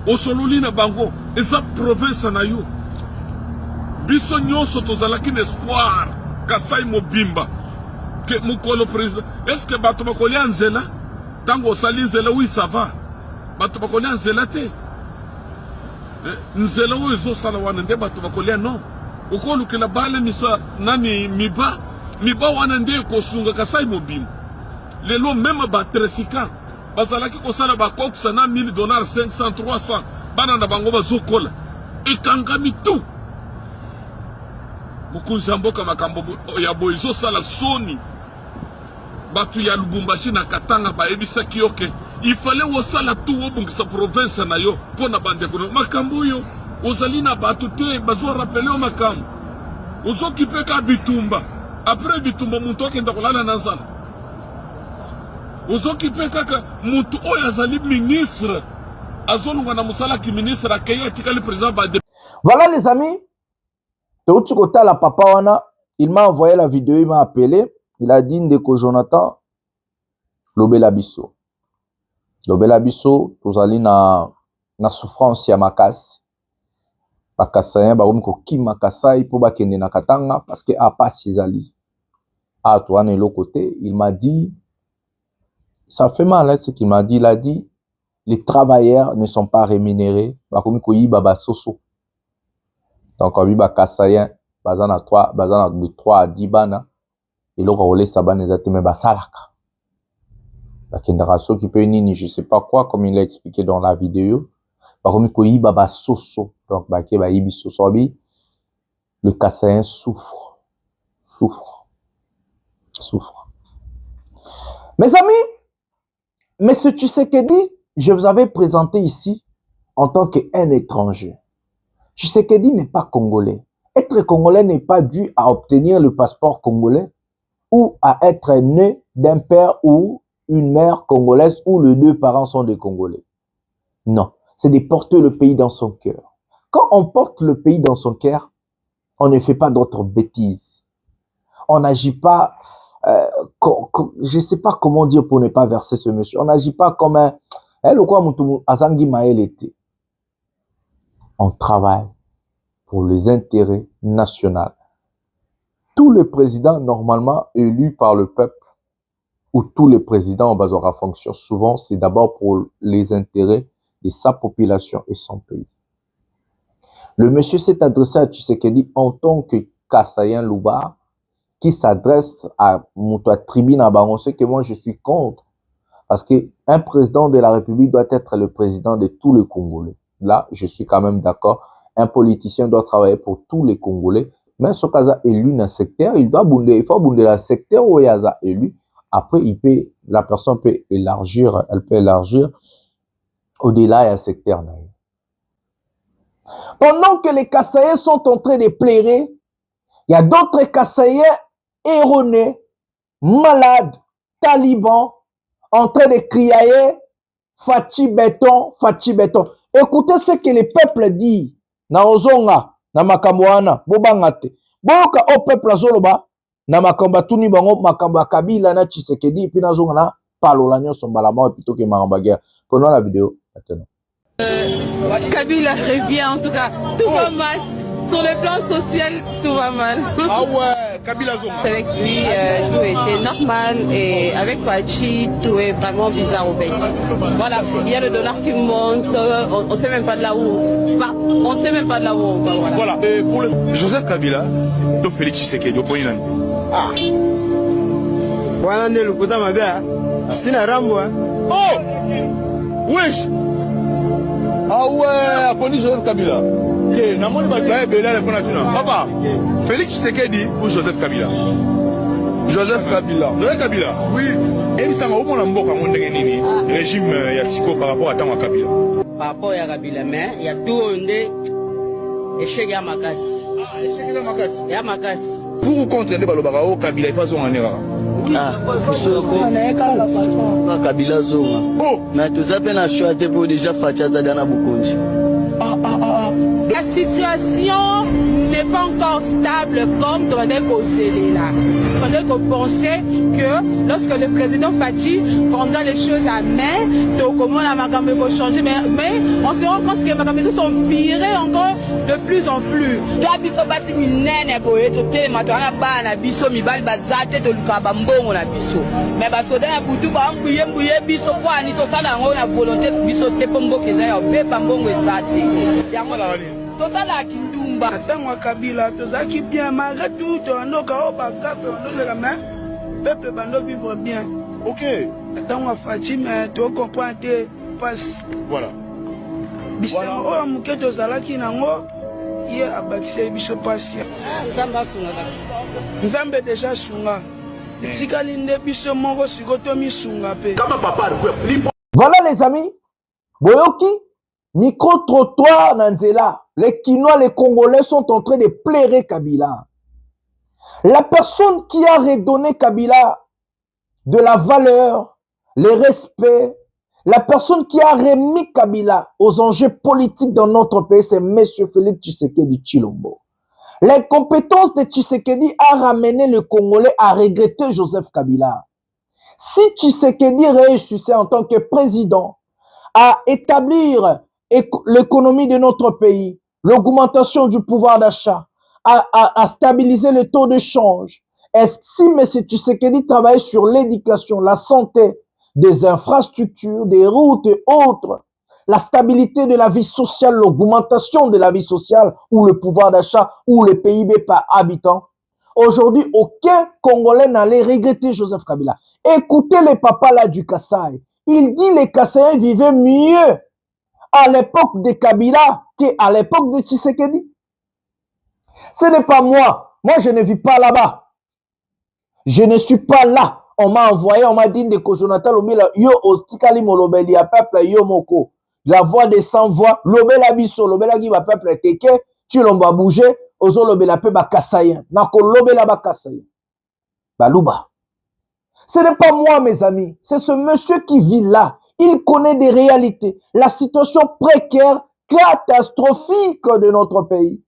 S9: osololi na bango eza province na yo biso nyonso tozalaki na espoir Kasai Mobimba que mukolo président est-ce que bato bakolia nzela tango osali nzela oui ça va bato bakolia nzela te nzela oyo ezosala wana nde bato bakolia non okolukela bale misa nani miba wana nde kosunga Kasai Mobimba lelo même ba trafiquant bazalaki kosala bakokisa na $1000 500 300 bana na bango bazokola ekangami tout mokonzi ya mboka makambo ya boye ezosala soni batu ya Lubumbashi na Katanga bayebisaki yo ke il fallait osala tout obungisa province na yo mpona bandeko makambo oyo ozali na batu te bazorapele yo makambo ozokipe ka bitumba après bitumba muntu okenda kolala na nzala ozokipe kaka muntu oyo azali ministre azolunga na musala ki ministre akeye atikali président bade.
S7: Voilà les amis, la papa wana, il m'a envoyé la vidéo, il m'a appelé, il a dit ndeko Jonathan lobela biso tozali na souffrance ya makasi bakasayen bakomi kokima Kasai po bakende na Katanga parce que apasi ezali a toi ne l'autre côté. Il m'a dit ça fait mal hein, ce qu'il m'a dit. Il a dit les travailleurs ne sont pas rémunérés bakomi koyiba basoso donc on ba Kasayen bazana 3 de 3 à 10 bana et le relais sabane ezateme basalaka bakendaka soki pe nini je sais pas quoi comme il l'a expliqué dans la vidéo bakomi koyiba basoso donc bake bayibi soso bi le Kasayen souffre. Mes amis, Monsieur Tshisekedi, je vous avais présenté ici en tant qu'un étranger. Tshisekedi n'est pas congolais. Être congolais n'est pas dû à obtenir le passeport congolais ou à être né d'un père ou une mère congolaise où les deux parents sont des Congolais. Non, c'est de porter le pays dans son cœur. Quand on porte le pays dans son cœur, on ne fait pas d'autres bêtises. On n'agit pas, je ne sais pas comment dire pour ne pas verser ce monsieur. On n'agit pas comme un, on travaille pour les intérêts nationaux. Tous les présidents normalement élus par le peuple ou tous les présidents en bas de la fonction, souvent c'est d'abord pour les intérêts de sa population et son pays. Le monsieur s'est adressé à Tshisekedi en tant que Kasayen Louba qui s'adresse à Moutoua Tribune Bango, ce que moi je suis contre. Parce qu'un président de la République doit être le président de tous les Congolais. Là, je suis quand même d'accord. Un politicien doit travailler pour tous les Congolais. Mais ce cas élu dans le secteur, il faut abonder le secteur où il y a élu. Après, la personne peut élargir, elle peut élargir au-delà du secteur. Pendant que les Kasaïens sont en train de pleurer, il y a d'autres Kasaïens erronés, malades, talibans, en train de crier Fachi béton, Fachi béton. Écoutez ce que le peuple dit. Na ozonga, na makamboana, bobangate. Boka au peuple azoloba, na makamba tuni bango, makamba Kabila na Tshisekedi, puis na zonga na palola nyoso mbalama plutôt que maramba guerre. Prenons la vidéo maintenant.
S6: Kabila revient en tout cas, tout va mal. Sur le plan social, tout va mal.
S1: Ah ouais, Kabila Zonga.
S6: Avec lui, tout était normal et avec Pachi, tout est vraiment bizarre au fait. Voilà, il y a le dollar qui monte, on ne sait même pas de là où. On ne sait même pas de là où on va.
S1: Voilà, pour le Joseph Kabila, to Félix Tshisekedi, au point. Ah. Voilà, le Kouta Mabia, c'est la Rambo. Oh! Wesh! Ah ouais, Aponi Joseph Kabila. Papa, Félix Tshisekedi ou Joseph Kabila? Joseph Kabila. Joseph Kabila? Oui. Et ça m'a ouvert un mot comme on régime Yassiko par rapport à Tama Kabila.
S13: Par rapport à Kabila, mais il y a tout un échec à Makas.
S1: Ah, échec à Makas.
S13: Et à Makas.
S1: Pour ou contre les Balobaro, Kabila, il faut son erreur.
S13: Ah, Kabila Zonga.
S1: Oh!
S13: Mais tout ça, on a choisi pour déjà Fachaza Dana Bukonji.
S6: La situation n'est pas encore stable comme Tondé Kosele là. Tondé qu'on pensait que lorsque le président Fachi prendra les choses à main, donc comment la Magambe va changer, mais on se rend compte que les Magambe sont pirés encore de plus en plus. Toi, biso basi minene boye to telema to ana ba na biso mibali bazate to lukaba mbongo na biso. Mais basoda ya butu ba mbuye biso kwa ni to sala ngo na volonté biso te pombo keza ya beba mbongo ezate. Yango la wali. To sala kindumba.
S2: Tangwa Kabila to zaki bien malgré tout to anoka o ba kafe on le main. Peuple bando vivre bien.
S1: OK.
S2: Tangwa Fatima to comprendre passe.
S1: Voilà.
S2: Bisango o muketo zalaki nango. Hier abakise biso passe.
S13: Nzamba sunga.
S2: Nzambe déjà sunga. Tikali nde biso moko sikoto mi sunga pe.
S1: Kama papa
S7: Voilà les amis. Boyoki, micro-trottoir Nanzela. Les Kinois, les Congolais sont en train de plairer Kabila. La personne qui a redonné Kabila de la valeur, le respect, la personne qui a remis Kabila aux enjeux politiques dans notre pays, c'est M. Félix Tshisekedi Tshilombo. L'incompétence de Tshisekedi a ramené le Congolais à regretter Joseph Kabila. Si Tshisekedi réussissait en tant que président à établir l'économie de notre pays, l'augmentation du pouvoir d'achat, à stabiliser le taux de change, est-ce que si M. Tshisekedi travaille sur l'éducation, la santé, des infrastructures, des routes et autres, la stabilité de la vie sociale, l'augmentation de la vie sociale ou le pouvoir d'achat ou le PIB par habitant, aujourd'hui, aucun Congolais n'allait regretter Joseph Kabila. Écoutez les papas là du Kasaï. Il dit les Kasaïens vivaient mieux à l'époque de Kabila qu'à l'époque de Tshisekedi. Ce n'est pas moi. Moi, je ne vis pas là-bas. Je ne suis pas là. On m'a envoyé, on m'a dit de Jonathan Lomila, yo ostikali molobeli a peuple yo moko. La voix des sans voix, lobela biso, lobela qui va peuple teke, tu l'omba bouger, ozo lobela pe ba kasayen. Nako lobela ba kasayen. Balouba. Ce n'est pas moi, mes amis. C'est ce monsieur qui vit là. Il connaît des réalités. La situation précaire, catastrophique de notre pays.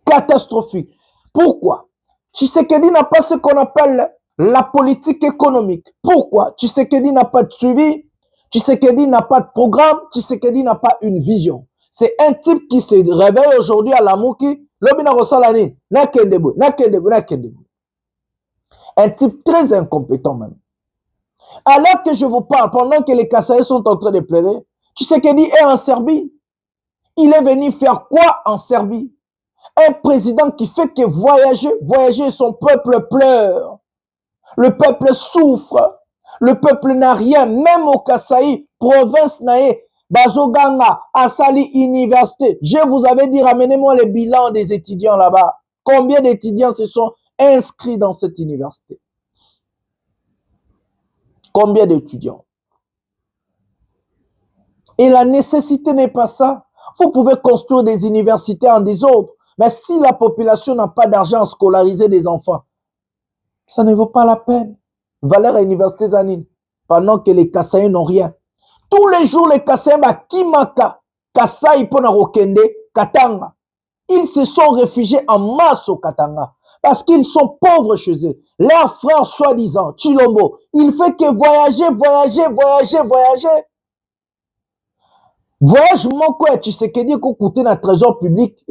S7: Catastrophique. Pourquoi? Tshisekedi n'a pas ce qu'on appelle la politique économique. Pourquoi? Tshisekedi n'a pas de suivi. Tshisekedi n'a pas de programme. Tshisekedi n'a pas une vision. C'est un type qui se réveille aujourd'hui à la Mouki. Lobina Rosalani. Nakendebu. Un type très incompétent même. Alors que je vous parle, pendant que les Kassaïs sont en train de pleurer, Tshisekedi est en Serbie. Il est venu faire quoi en Serbie? Un président qui fait que voyager, son peuple pleure. Le peuple souffre. Le peuple n'a rien. Même au Kasaï, province nae, Bazoganga, Asali, université. Je vous avais dit, ramenez-moi les bilans des étudiants là-bas. Combien d'étudiants se sont inscrits dans cette université? Combien d'étudiants? Et la nécessité n'est pas ça. Vous pouvez construire des universités en désordre. Mais si la population n'a pas d'argent à scolariser des enfants, ça ne vaut pas la peine. Valeur à l'université Zanine, pendant que les Kassaïens n'ont rien. Tous les jours, les Kassaïens, Kimaka, Kassai, Ponarokende, Katanga, ils se sont réfugiés en masse au Katanga. Parce qu'ils sont pauvres chez eux. Leurs frères, soi-disant, Tshilombo, il fait que voyager. Voyage moko ya Tshisekedi ko coûter na trésor public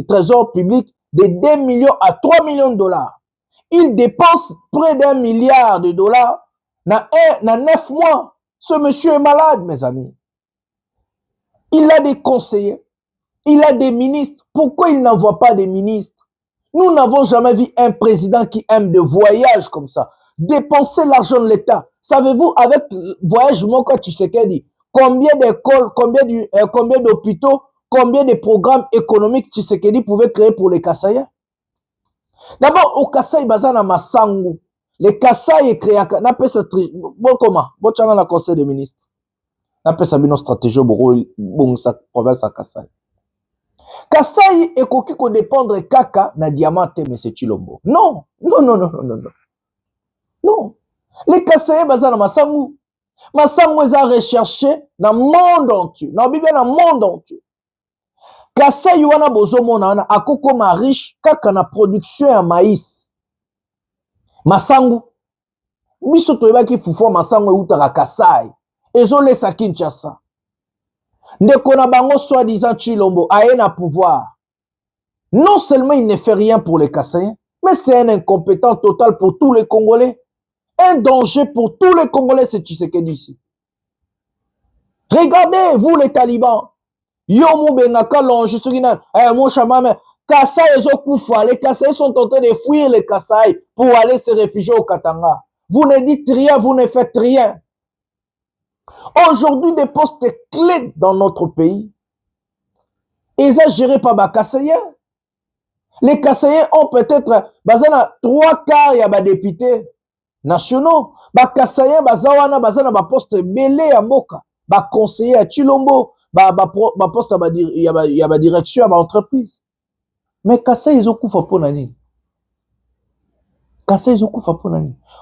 S7: de 2 millions à 3 millions de dollars. Il dépense près d'1 milliard de dollars na 9 mois. Ce monsieur est malade, mes amis. Il a des conseillers, il a des ministres. Pourquoi il n'envoie pas des ministres? Nous n'avons jamais vu un président qui aime de voyage comme ça. Dépenser l'argent de l'État. Savez-vous, avec voyage moko Tshisekedi, combien d'écoles, combien d'hôpitaux, combien de programmes économiques Tshisekedi pouvait créer pour les Kassaïens? D'abord, au Kasaï, bazana masangu. Les Kassaï créé, n'a pas ce bon comment? Bon, tu as la conseil des ministres. N'a pas sa stratégie bon, sa province à Kasaï. Kasaï est coquille qu'on dépendre kaka na diamante, mais c'est Tshilombo. Non. Les Kassaïens, bazana masangu. Masangu, ils ont recherché dans le monde entier. Dans le monde entier. Kasai wana bozomona wana akokoma riche kaka na production ya maïs. Masangu. Biso toyebaki fufu masangu eutaka Kasai. Ezolesa Kinshasa. Ndeko na bango soi-disant Tshilombo aye na pouvoir. Non seulement il ne fait rien pour les Kassaïens, mais c'est un incompétent total pour tous les Congolais. Un danger pour tous les Congolais, c'est Tshisekedi ici. Regardez, vous les talibans. Yomu Bengaka longe, mon chamame, Kassai Zokoufa, les Kassai sont en train de fuir les Kassai pour aller se réfugier au Katanga. Vous ne dites rien, vous ne faites rien. Aujourd'hui, des postes clés dans notre pays, ils sont gérés par les Kassaïens. Les Kassaïens ont peut-être 3 quarts de députés nationaux. Les Kassaïens ont poste belé à Moka, conseiller à Tshilombo, poste à direction à l'entreprise. Mais Kassaï, ils ont couvert pour nani.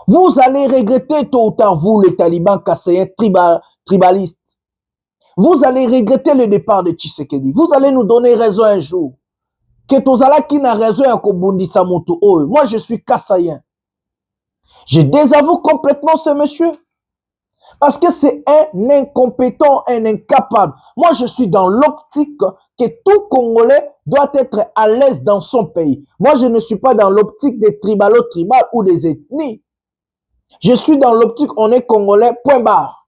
S7: Vous allez regretter tôt ou tard, vous, les talibans Kassaïens tribalistes. Vous allez regretter le départ de Tshisekedi. Vous allez nous donner raison un jour. Que Tozala qui n'a raison à Kobundisa Moto. Moi, je suis Kassaïen. Je désavoue complètement ce monsieur. Parce que c'est un incompétent, un incapable. Moi, je suis dans l'optique que tout Congolais doit être à l'aise dans son pays. Moi, je ne suis pas dans l'optique des tribalo-tribales ou des ethnies. Je suis dans l'optique, on est Congolais, point barre.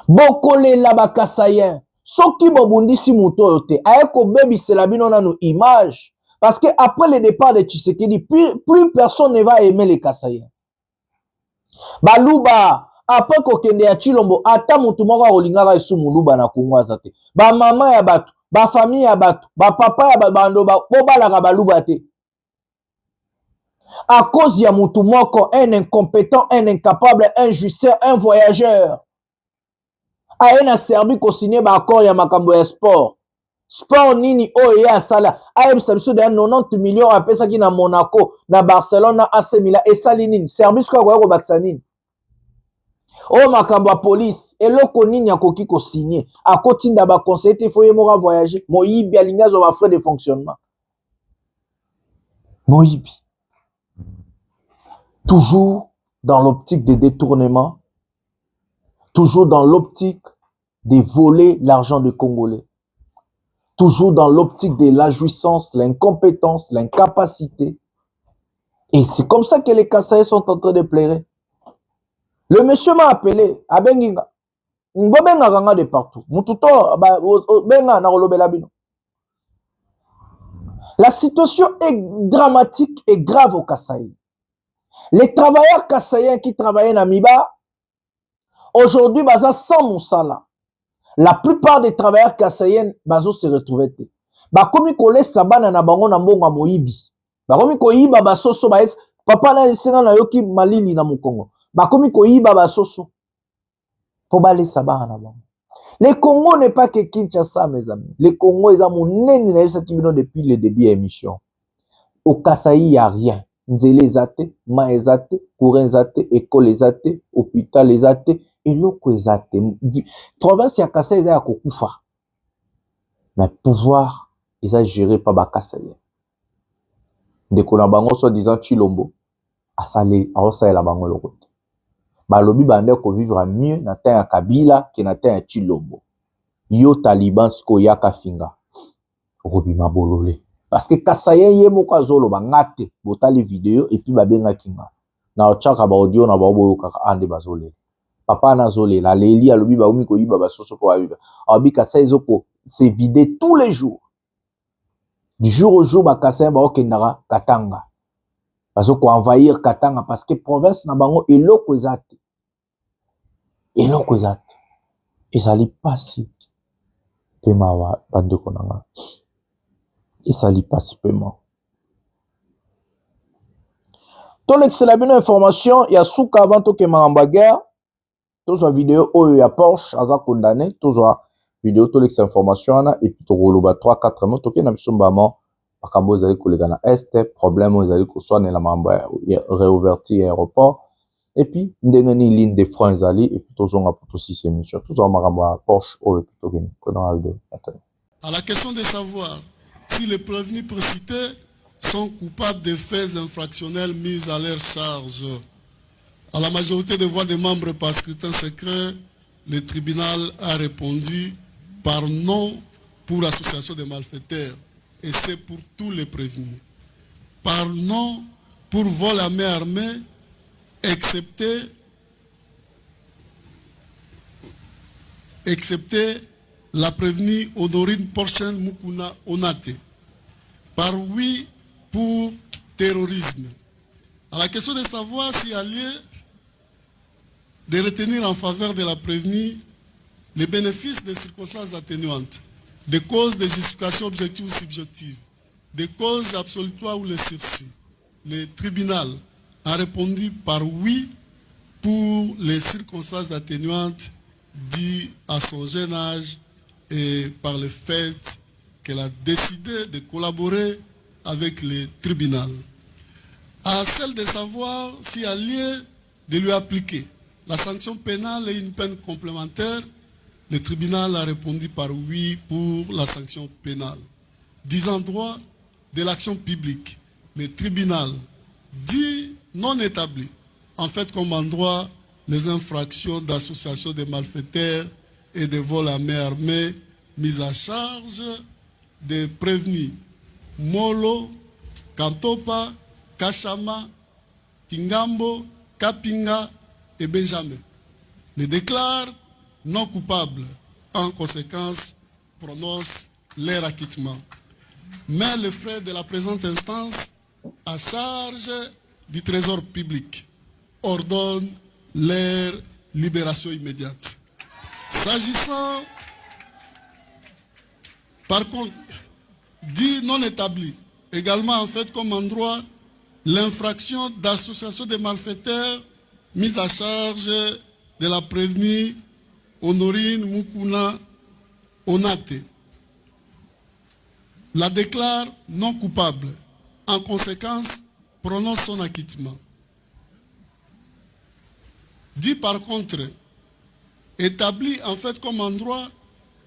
S7: Bokole laba Kassaïen. Soki bobundisi muto yote. Aeko baby c'est la bino na nos images. Parce que après le départ de Tshisekedi, plus personne ne va aimer les Kassaïens. Baluba, après kokende ya Tshilombo, ata mutu moko olingaka esu muluba na Kongo azate. Ba mama ya batu, ba famille ya batu, ba papa ya bando bobalaka baluba te. À cause ya mutu moko, un incompétent, un incapable, un jouisseur, un voyageur. Aye na Serbie ko signé ba accord ya makambo ya sport. Sport nini oye ya sala. Aye biso de 90 millions a pesa ki na Monaco, na Barcelone, na AC Milan et sali nini. Serbie ko ko bakisa nini. O makambo ya police eloko nini akoki ko signé. Akotinda ba conseiller te foye mora voyager. Moyibi alinga zo ba frais de fonctionnement. Moyibi. Toujours dans l'optique de détournement. Toujours dans l'optique de voler l'argent des Congolais. Toujours dans l'optique de la jouissance, l'incompétence, l'incapacité. Et c'est comme ça que les Kassaïens sont en train de pleurer. Le monsieur m'a appelé à Benginga. Benga de partout. La situation est dramatique et grave au Kassaï. Les travailleurs Kassaïens qui travaillaient dans Miba, aujourd'hui, baza sans moussala. La plupart des travailleurs kassaïens bazo se retrouvaient. Ba komi kole sabana na bango na mbonga moyibi. Ba komi ko yiba basoso ba papa na isenga na yoki malili na mukongo. Ba komi ko yiba basoso. Po bale sabana na bango. Le Congo n'est pas que Kinshasa, mes amis. Le Congo est à mon nez depuis le début de l'émission. Au Kassaï, il n'y a rien. Nzele zate, ma ezate, courant zate, école zate, hôpital zate, et loko zate. Province ya Kassaï ya kokufa. Mais pouvoir, ils ont géré par Bakassaï. Dès qu'on a bango soit disant Tshilombo, à salé, à osale la bango le route. Balobi bande ko vivre mieux na ta ya Kabila que na ta ya Tshilombo. Yo Taliban sko yaka finga. Robi mabolole. Parce que Kassaïen ye moko zolo bangate botali vidéo et puis babenga kinga. Na ochaka ba audio na ba boyo kaka ande bazole. Papa na zole la leli alobi ba umi ko yiba ba soso ko abiba. Abi Kassaï zoko c'est vidé tous les jours. Du jour au jour ba Kassaïen ba okendara Katanga. Bazoko envahir Katanga parce que province na bango eloko ezate. Eloko ezate. Ezali pasi. Pema wa bandeko nanga. Et ça lit pas simplement. Ton excellent information, il y a souka avant que maramba guerre. Tous la vidéo où il y a Porsche, aza condamné. Tous la vidéo, toute l'information et puis tu roules 3-4 mots. Toké na bisombamo, pakambo zali kolega na est, problème zali ko soane la mamba réouverti aéroport. Et puis, ndengeni ligne de frein ezali, et puis tozonga pour tout six émissions. Tozonga makambo à Porsche, ou et puis togeni. Prenons la vidéo.
S10: À la question de savoir si les prévenus précités sont coupables des faits infractionnels mis à leur charge, à la majorité des voix des membres par scrutin secret, le tribunal a répondu par non pour association de malfaiteurs, et c'est pour tous les prévenus. Par non pour vol à main armée, excepté la prévenue Honorine Porchen Mukuna Onate. Par oui pour terrorisme. À la question de savoir s'il y a lieu de retenir en faveur de la prévenue les bénéfices des circonstances atténuantes, des causes de justification objective ou subjective, des causes absolutoires ou les sursis. Le tribunal a répondu par oui pour les circonstances atténuantes dues à son jeune âge et par le fait qu'elle a décidé de collaborer avec le tribunal. À celle de savoir s'il y a lieu de lui appliquer la sanction pénale et une peine complémentaire, le tribunal a répondu par oui pour la sanction pénale. Disant droit de l'action publique, le tribunal dit non établi, en fait comme en droit les infractions d'association de malfaiteurs et de vol à main armée mises à charge des prévenus Molo, Kantopa, Kachama, Kingambo, Kapinga et Benjamin. Les déclarent non coupables. En conséquence, prononce leur acquittement. Mais les frais de la présente instance, à charge du trésor public, ordonnent leur libération immédiate. S'agissant, par contre, dit non établi, également en fait comme en droit, l'infraction d'association de malfaiteurs mise à charge de la prévenue Honorine Mukuna Onate, la déclare non coupable. En conséquence, prononce son acquittement. Dit par contre, établit en fait comme en droit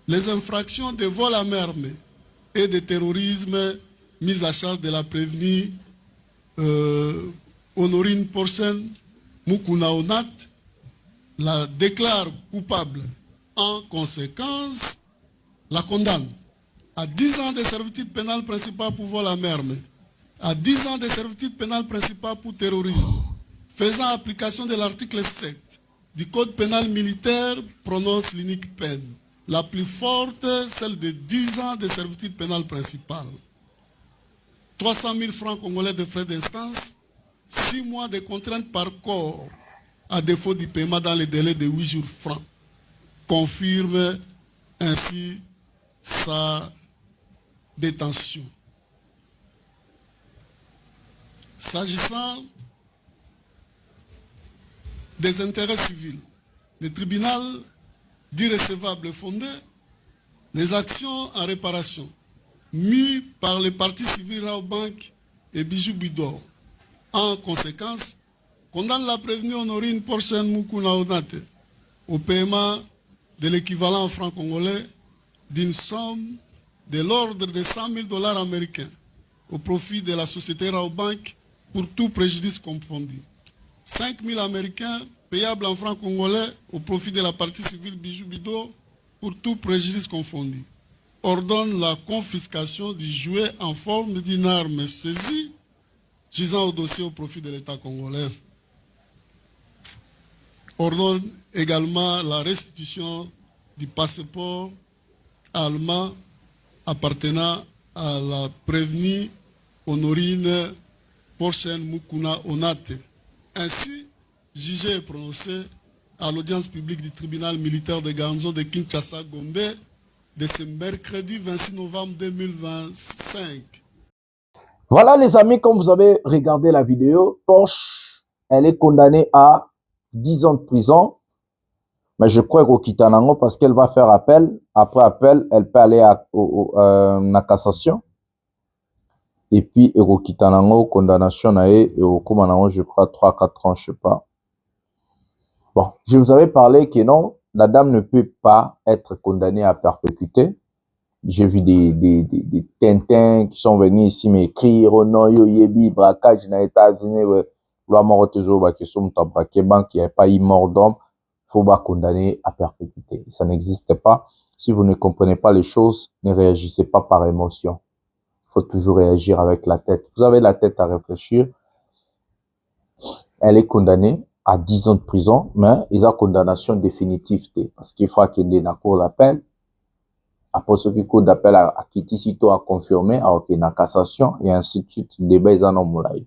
S10: les infractions de vol à main armée et de terrorisme mises à charge de la prévenue Honorine Porchen Mukuna Onate, la déclare coupable. En conséquence, la condamne à 10 ans de servitude pénale principale pour vol à main armée, à 10 ans de servitude pénale principale pour terrorisme, faisant application de l'article 7 du Code pénal militaire, prononce l'unique peine, la plus forte, celle de 10 ans de servitude pénale principale. 300 000 francs congolais de frais d'instance, 6 mois de contraintes par corps, à défaut du paiement dans les délais de 8 jours francs, confirme ainsi sa détention. S'agissant des intérêts civils, le tribunal dit recevable et fondé les actions en réparation mues par les parties civiles Raobank et Bijou Bidor. En conséquence, condamne la prévenue Honorine Porchen Mukuna Onate au paiement de l'équivalent en francs congolais d'une somme de l'ordre de 100 000 $ américains au profit de la société Raobank pour tout préjudice confondu. 5 000 américains payables en francs congolais au profit de la partie civile Bijou Bido pour tout préjudice confondu. Ordonne la confiscation du jouet en forme d'une arme saisie gisant au dossier au profit de l'État congolais. Ordonne également la restitution du passeport allemand appartenant à la prévenue Honorine Porchen Mukuna Onate. Ainsi, jugé et prononcé à l'audience publique du tribunal militaire de garnison de Kinshasa Gombe de ce mercredi 26 novembre 2025.
S7: Voilà les amis, comme vous avez regardé la vidéo, Porsche, elle est condamnée à 10 ans de prison. Mais je crois qu'au Kitanango, parce qu'elle va faire appel. Après appel, elle peut aller à la cassation. Et puis, au Kitanango, condamnation, et au Komanango, je crois, 3-4 ans, je sais pas. Bon, je vous avais parlé que non, la dame ne peut pas être condamnée à perpétuité. J'ai vu des Tintins qui sont venus ici m'écrire, oh non, yo yebi, braquage dans les États-Unis, loi morotezo, qui sont braqués, qui n'y a pas eu mort d'homme, faut pas condamner à perpétuité. Ça n'existe pas. Si vous ne comprenez pas les choses, ne réagissez pas par émotion. Il faut toujours réagir avec la tête. Vous avez la tête à réfléchir. Elle est condamnée à 10 ans de prison, mais il y a condamnation définitive. Parce qu'il faut qu'il y ait une cour d'appel. Après ce qui cour d'appel a quitté sitôt à confirmer, alors qu'il y a une cassation, et ainsi de suite. Le débat est en moulay.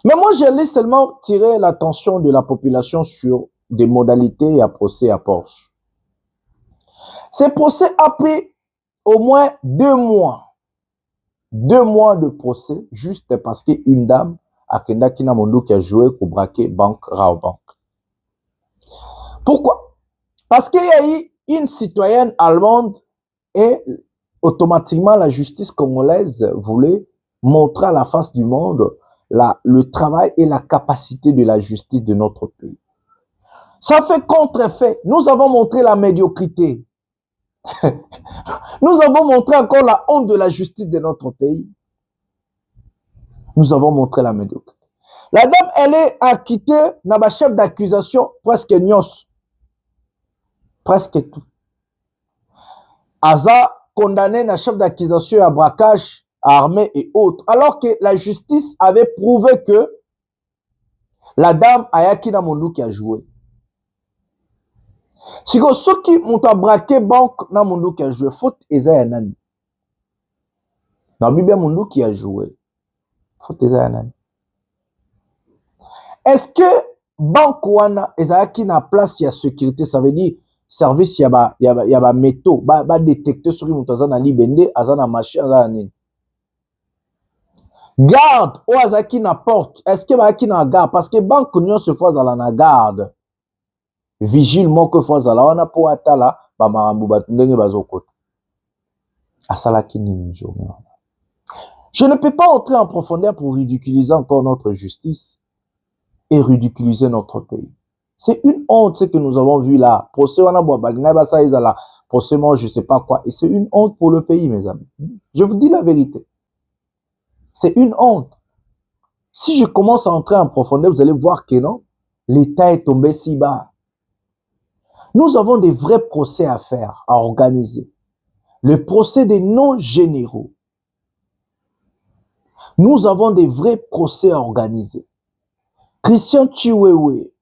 S7: Mais moi, j'ai laissé seulement tirer l'attention de la population sur des modalités et un procès à Porsche. Ces procès a pris au moins 2 mois. 2 mois de procès, juste parce qu'une dame à Kenda Kinamondo qui a joué pour braquer Banque Raobank. Pourquoi? Parce qu'il y a eu une citoyenne allemande et automatiquement la justice congolaise voulait montrer à la face du monde le travail et la capacité de la justice de notre pays. Ça fait contre-effet. Nous avons montré la médiocrité. Nous avons montré encore la honte de la justice de notre pays. Nous avons montré la médiocrité. La dame, elle est acquittée dans le chef d'accusation presque nyos. Presque tout. Aza condamné dans le chef d'accusation à braquage, à armée et autres. Alors que la justice avait prouvé que la dame Ayaki Namondu qui a joué. Si ceux qui ont braqué banque Namondu qui a joué, faute Eza Nani. Dans Bibi Namondu qui a joué. Faute Eza Nani. Est-ce que banque wana Ezaki na place ya sécurité, ça veut dire service yaba métaux, ba détecter sur une tazana libende, azana machine, azana nini. Garde, ou azaki na porte, est-ce que ba ki na garde? Parce que banque nyon se fois à la garde. Vigile mon que fois à la wana po atala, ba marambu batundenge bazokota. Asala ki nini journée. Je ne peux pas entrer en profondeur pour ridiculiser encore notre justice et ridiculiser notre pays. C'est une honte ce que nous avons vu là. Procès wana boabagna basa izala, procès moi je sais pas quoi. Et c'est une honte pour le pays, mes amis. Je vous dis la vérité. C'est une honte. Si je commence à entrer en profondeur, vous allez voir que non, l'État est tombé si bas. Nous avons des vrais procès à faire, à organiser. Le procès des non-généraux. Nous avons des vrais procès à organiser. Christian Chiwewe,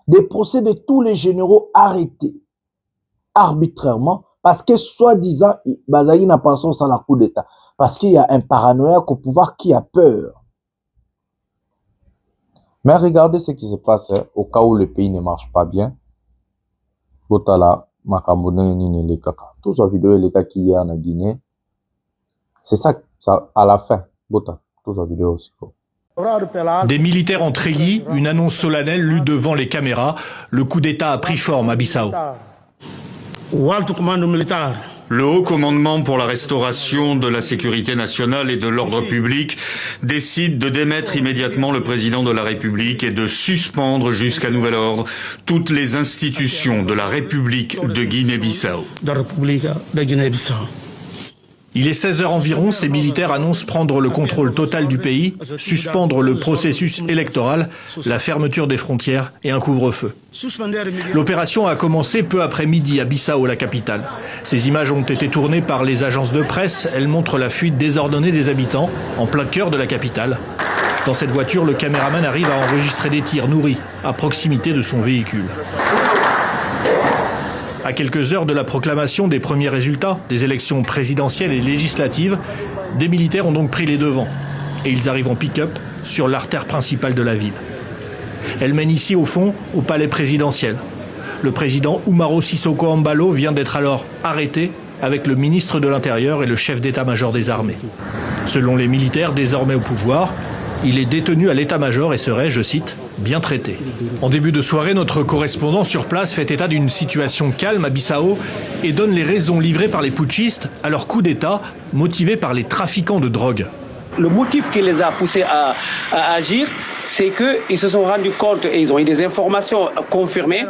S7: des procès de tous les généraux arrêtés arbitrairement parce que soi-disant, Bazali n'a pas sens à la coup d'État. Parce qu'il y a un paranoïaque au pouvoir qui a peur. Mais regardez ce qui se passe au cas où le pays ne marche pas bien. Botala, Makambone, Nini, les Kaka. Tous ces vidéos, les cas qui y a en Guinée. C'est ça, à la fin. Bota, tous ces vidéos aussi.
S14: Des militaires en treillis, une annonce solennelle lue devant les caméras. Le coup d'État a pris forme à Bissau.
S15: Le Haut Commandement pour la restauration de la sécurité nationale et de l'ordre public décide de démettre immédiatement le président de la République et de suspendre jusqu'à nouvel ordre toutes les institutions de la République de Guinée-Bissau.
S14: Il est 16h environ, ces militaires annoncent prendre le contrôle total du pays, suspendre le processus électoral, la fermeture des frontières et un couvre-feu. L'opération a commencé peu après midi à Bissau, la capitale. Ces images ont été tournées par les agences de presse. Elles montrent la fuite désordonnée des habitants en plein cœur de la capitale. Dans cette voiture, le caméraman arrive à enregistrer des tirs nourris à proximité de son véhicule. À quelques heures de la proclamation des premiers résultats des élections présidentielles et législatives, des militaires ont donc pris les devants. Et ils arrivent en pick-up sur l'artère principale de la ville. Elle mène ici, au fond, au palais présidentiel. Le président Umaro Sissoko Embalo vient d'être alors arrêté avec le ministre de l'Intérieur et le chef d'état-major des armées. Selon les militaires désormais au pouvoir, il est détenu à l'état-major et serait, je cite, bien traité. En début de soirée, notre correspondant sur place fait état d'une situation calme à Bissau et donne les raisons livrées par les putschistes à leur coup d'État motivé par les trafiquants de drogue.
S16: Le motif qui les a poussés à agir, c'est qu'ils se sont rendus compte et ils ont eu des informations confirmées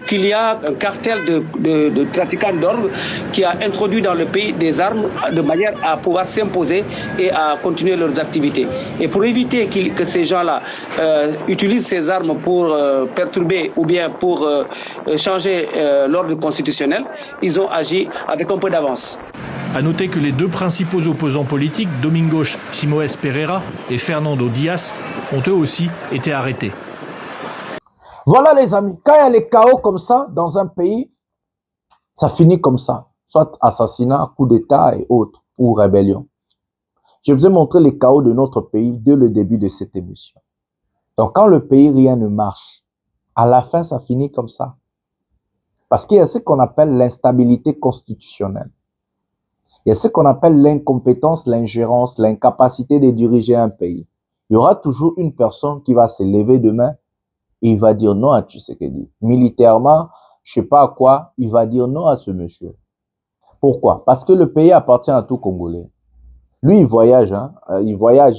S16: qu'il y a un cartel de trafiquants d'orgue qui a introduit dans le pays des armes de manière à pouvoir s'imposer et à continuer leurs activités. Et pour éviter que ces gens-là utilisent ces armes pour perturber ou bien pour changer l'ordre constitutionnel, ils ont agi avec un peu d'avance.
S14: À noter que les deux principaux opposants politiques, Domingos Simoes Pereira et Fernando Dias, ont eux aussi été arrêtés.
S7: Voilà les amis, quand il y a les chaos comme ça dans un pays, ça finit comme ça. Soit assassinat, coup d'État et autres, ou rébellion. Je vous ai montré les chaos de notre pays dès le début de cette émission. Donc quand le pays, rien ne marche, à la fin, ça finit comme ça. Parce qu'il y a ce qu'on appelle l'instabilité constitutionnelle. Il y a ce qu'on appelle l'incompétence, l'ingérence, l'incapacité de diriger un pays. Il y aura toujours une personne qui va se lever demain et il va dire non à Tshisekedi. Militairement, je sais pas à quoi, il va dire non à ce monsieur. Pourquoi? Parce que le pays appartient à tout Congolais. Lui, il voyage,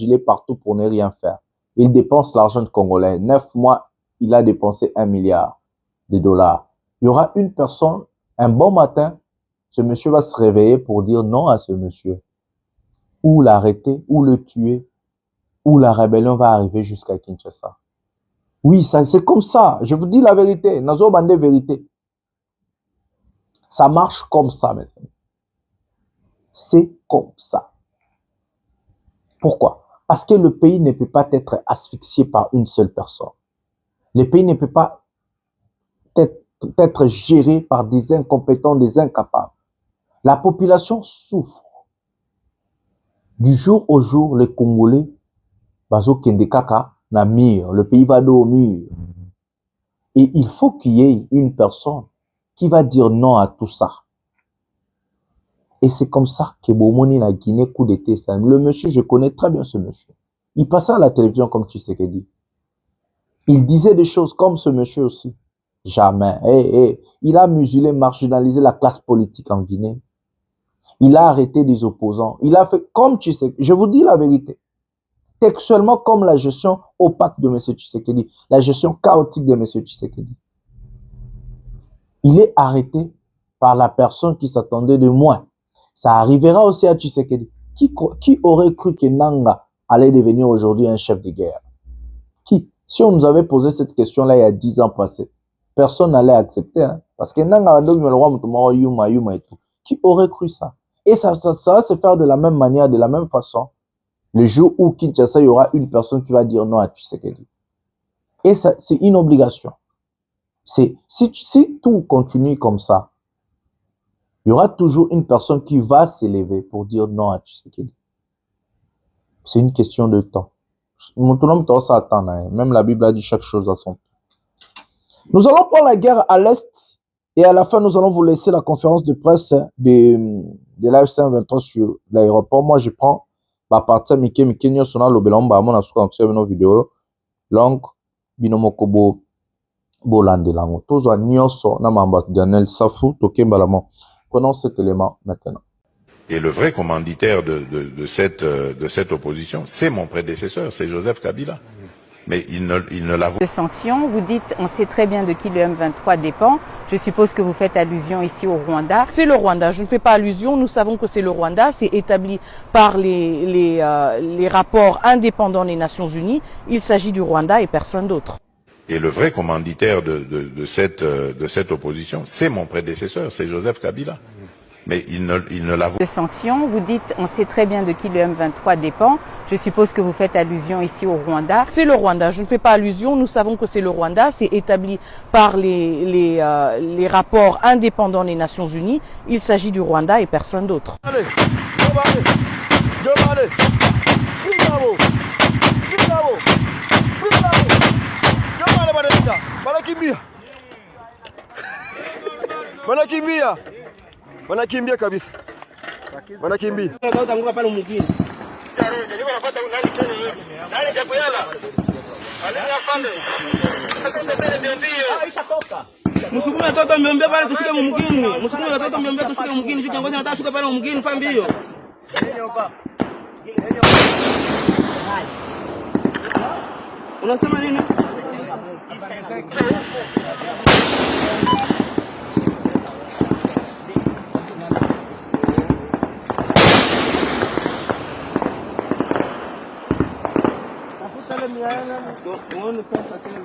S7: il est partout pour ne rien faire. Il dépense l'argent de Congolais. 9 mois, il a dépensé 1 milliard de dollars. Il y aura une personne, un bon matin, ce monsieur va se réveiller pour dire non à ce monsieur. Ou l'arrêter, ou le tuer, ou la rébellion va arriver jusqu'à Kinshasa. Oui, c'est comme ça. Je vous dis la vérité. Nazo bande vérité. Ça marche comme ça, mes amis. C'est comme ça. Pourquoi? Parce que le pays ne peut pas être asphyxié par une seule personne. Le pays ne peut pas être géré par des incompétents, des incapables. La population souffre. Du jour au jour, les Congolais, bazo kende kaka na mire, le pays va dos au mur. Et il faut qu'il y ait une personne qui va dire non à tout ça. Et c'est comme ça que Bomoni la Guinée coup d'été. Le monsieur, je connais très bien ce monsieur. Il passait à la télévision comme Tshisekedi. Il disait des choses comme ce monsieur aussi. Jamais. Il a muselé, marginalisé la classe politique en Guinée. Il a arrêté des opposants. Il a fait comme Tshisekedi. Je vous dis la vérité. Textuellement comme la gestion opaque de M. Tshisekedi. La gestion chaotique de M. Tshisekedi. Il est arrêté par la personne qui s'attendait de moins. Ça arrivera aussi à Tshisekedi. Qui aurait cru que Nanga allait devenir aujourd'hui un chef de guerre? Qui? Si on nous avait posé cette question-là il y a 10 ans passés, personne n'allait accepter. Hein? Parce que Nanga et tout. Qui aurait cru ça? Et ça va se faire de la même manière, de la même façon. Le jour où Kinshasa, il y aura une personne qui va dire non à Tshisekedi. Et ça, c'est une obligation. Si tout continue comme ça, il y aura toujours une personne qui va s'élever pour dire non à Tshisekedi. C'est une question de temps. Même la Bible a dit chaque chose à son temps. Nous allons prendre la guerre à l'Est et à la fin, nous allons vous laisser la conférence de presse de l'AFC 23 sur l'aéroport. Moi, je prends la partie Mike Nyo Sona Lobelamba, mon asuka en nos vidéos. Long, Binomokobo, Bolande Lango. Tozo Nyoso, Namamba, Daniel Safou, Tokembalamo. Prenons cet élément maintenant.
S3: Et le vrai commanditaire de cette opposition, c'est mon prédécesseur, c'est Joseph Kabila. Mais il ne l'avoue pas.
S4: De sanctions, vous dites, on sait très bien de qui le M23 dépend. Je suppose que vous faites allusion ici au Rwanda.
S5: C'est le Rwanda, je ne fais pas allusion, nous savons que c'est le Rwanda, c'est établi par les rapports indépendants des Nations Unies. Il s'agit du Rwanda et personne d'autre.
S3: Et le vrai commanditaire de cette opposition, c'est mon prédécesseur, c'est Joseph Kabila. Mais il ne l'avoue pas.
S4: De sanctions, vous dites, on sait très bien de qui le M23 dépend. Je suppose que vous faites allusion ici au Rwanda.
S5: C'est le Rwanda, je ne fais pas allusion, nous savons que c'est le Rwanda, c'est établi par les rapports indépendants des Nations Unies. Il s'agit du Rwanda et personne d'autre.
S1: Wanakimbia kabisa. Wanakimbia.
S2: Msukume watoto mbiombea pale tushike mumkini. Msukume watoto mbiombea tushike mumkini. Shika ngoja nataka shuka pale mumkini fa mbio. Unasema nini? Tuone sasa tena.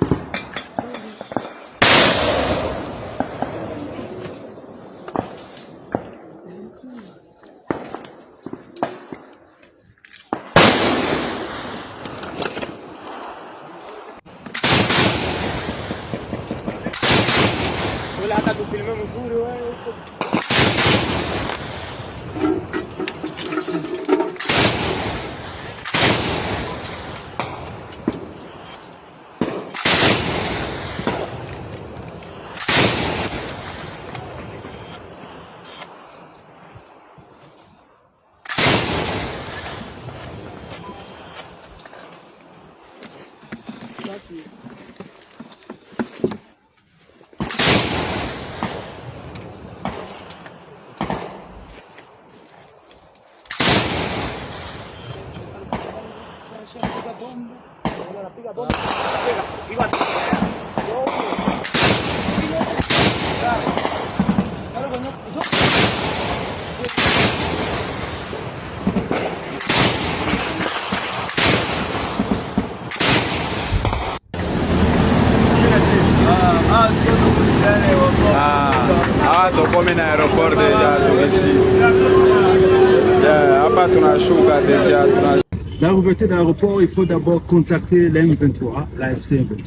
S2: Ule hata kufilme mzuri wewe huko.
S1: Tokome na aéroport déjà hapa tunashuka déjà.
S8: La ouverture d'aéroport, il faut d'abord contacter l'M23, l'AFC M23.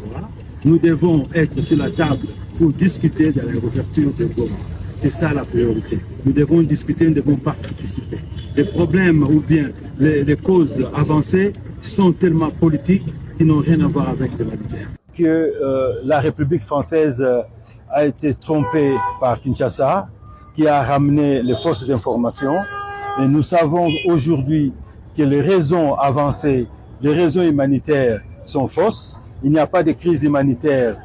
S8: Nous devons être sur la table pour discuter de la réouverture de Goma. C'est ça la priorité. Nous devons discuter, nous devons participer. Les problèmes ou bien les causes avancées sont tellement politiques qui n'ont rien à voir avec l'humanitaire.
S11: Que la République française a été trompée par Kinshasa, qui a ramené les fausses informations. Et nous savons aujourd'hui que les raisons avancées, les raisons humanitaires sont fausses. Il n'y a pas de crise humanitaire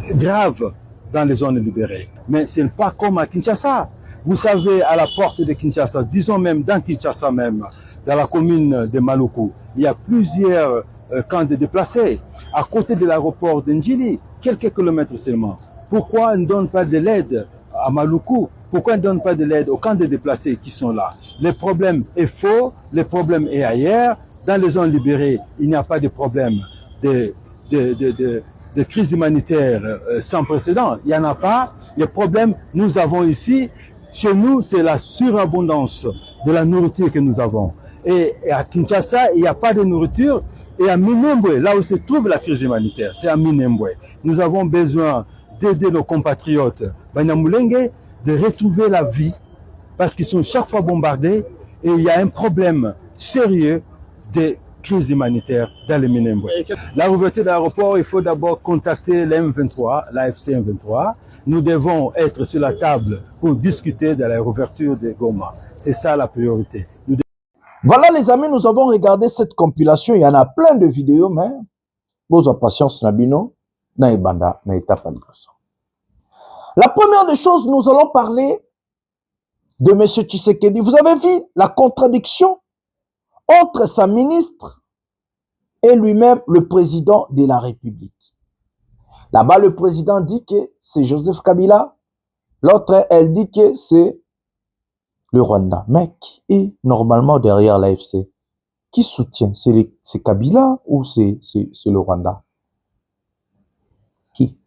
S11: grave dans les zones libérées. Mais ce n'est pas comme à Kinshasa. Vous savez, à la porte de Kinshasa, disons même dans Kinshasa même, dans la commune de Maluku, il y a plusieurs camps de déplacés. À côté de l'aéroport d'Ndjili, quelques kilomètres seulement. Pourquoi on ne donne pas de l'aide à Maluku? Pourquoi on ne donne pas de l'aide aux camps de déplacés qui sont là? Le problème est faux, le problème est ailleurs. Dans les zones libérées, il n'y a pas de problème de crise humanitaire sans précédent. Il n'y en a pas. Le problème, nous avons ici, chez nous, c'est la surabondance de la nourriture que nous avons. Et à Kinshasa, il n'y a pas de nourriture. Et à Minembwe, là où se trouve la crise humanitaire, c'est à Minembwe. Nous avons besoin d'aider nos compatriotes Banyamulenge de retrouver la vie parce qu'ils sont chaque fois bombardés et il y a un problème sérieux de crise humanitaire dans le Minembwe. La ouverture d'aéroport, il faut d'abord contacter l'M23, l'AFC M23. Nous devons être sur la table pour discuter de la réouverture de Goma. C'est ça la priorité.
S7: Voilà les amis, nous avons regardé cette compilation. Il y en a plein de vidéos, mais vos patience Nabino, Naibanda, Naitapa Liboso. La première des choses, nous allons parler de M. Tshisekedi. Vous avez vu la contradiction entre sa ministre et lui-même, le président de la République. Là-bas, le président dit que c'est Joseph Kabila. L'autre, elle dit que c'est le Rwanda. Mais qui est normalement derrière l'AFC? Qui soutient? C'est Kabila ou c'est le Rwanda? Qui?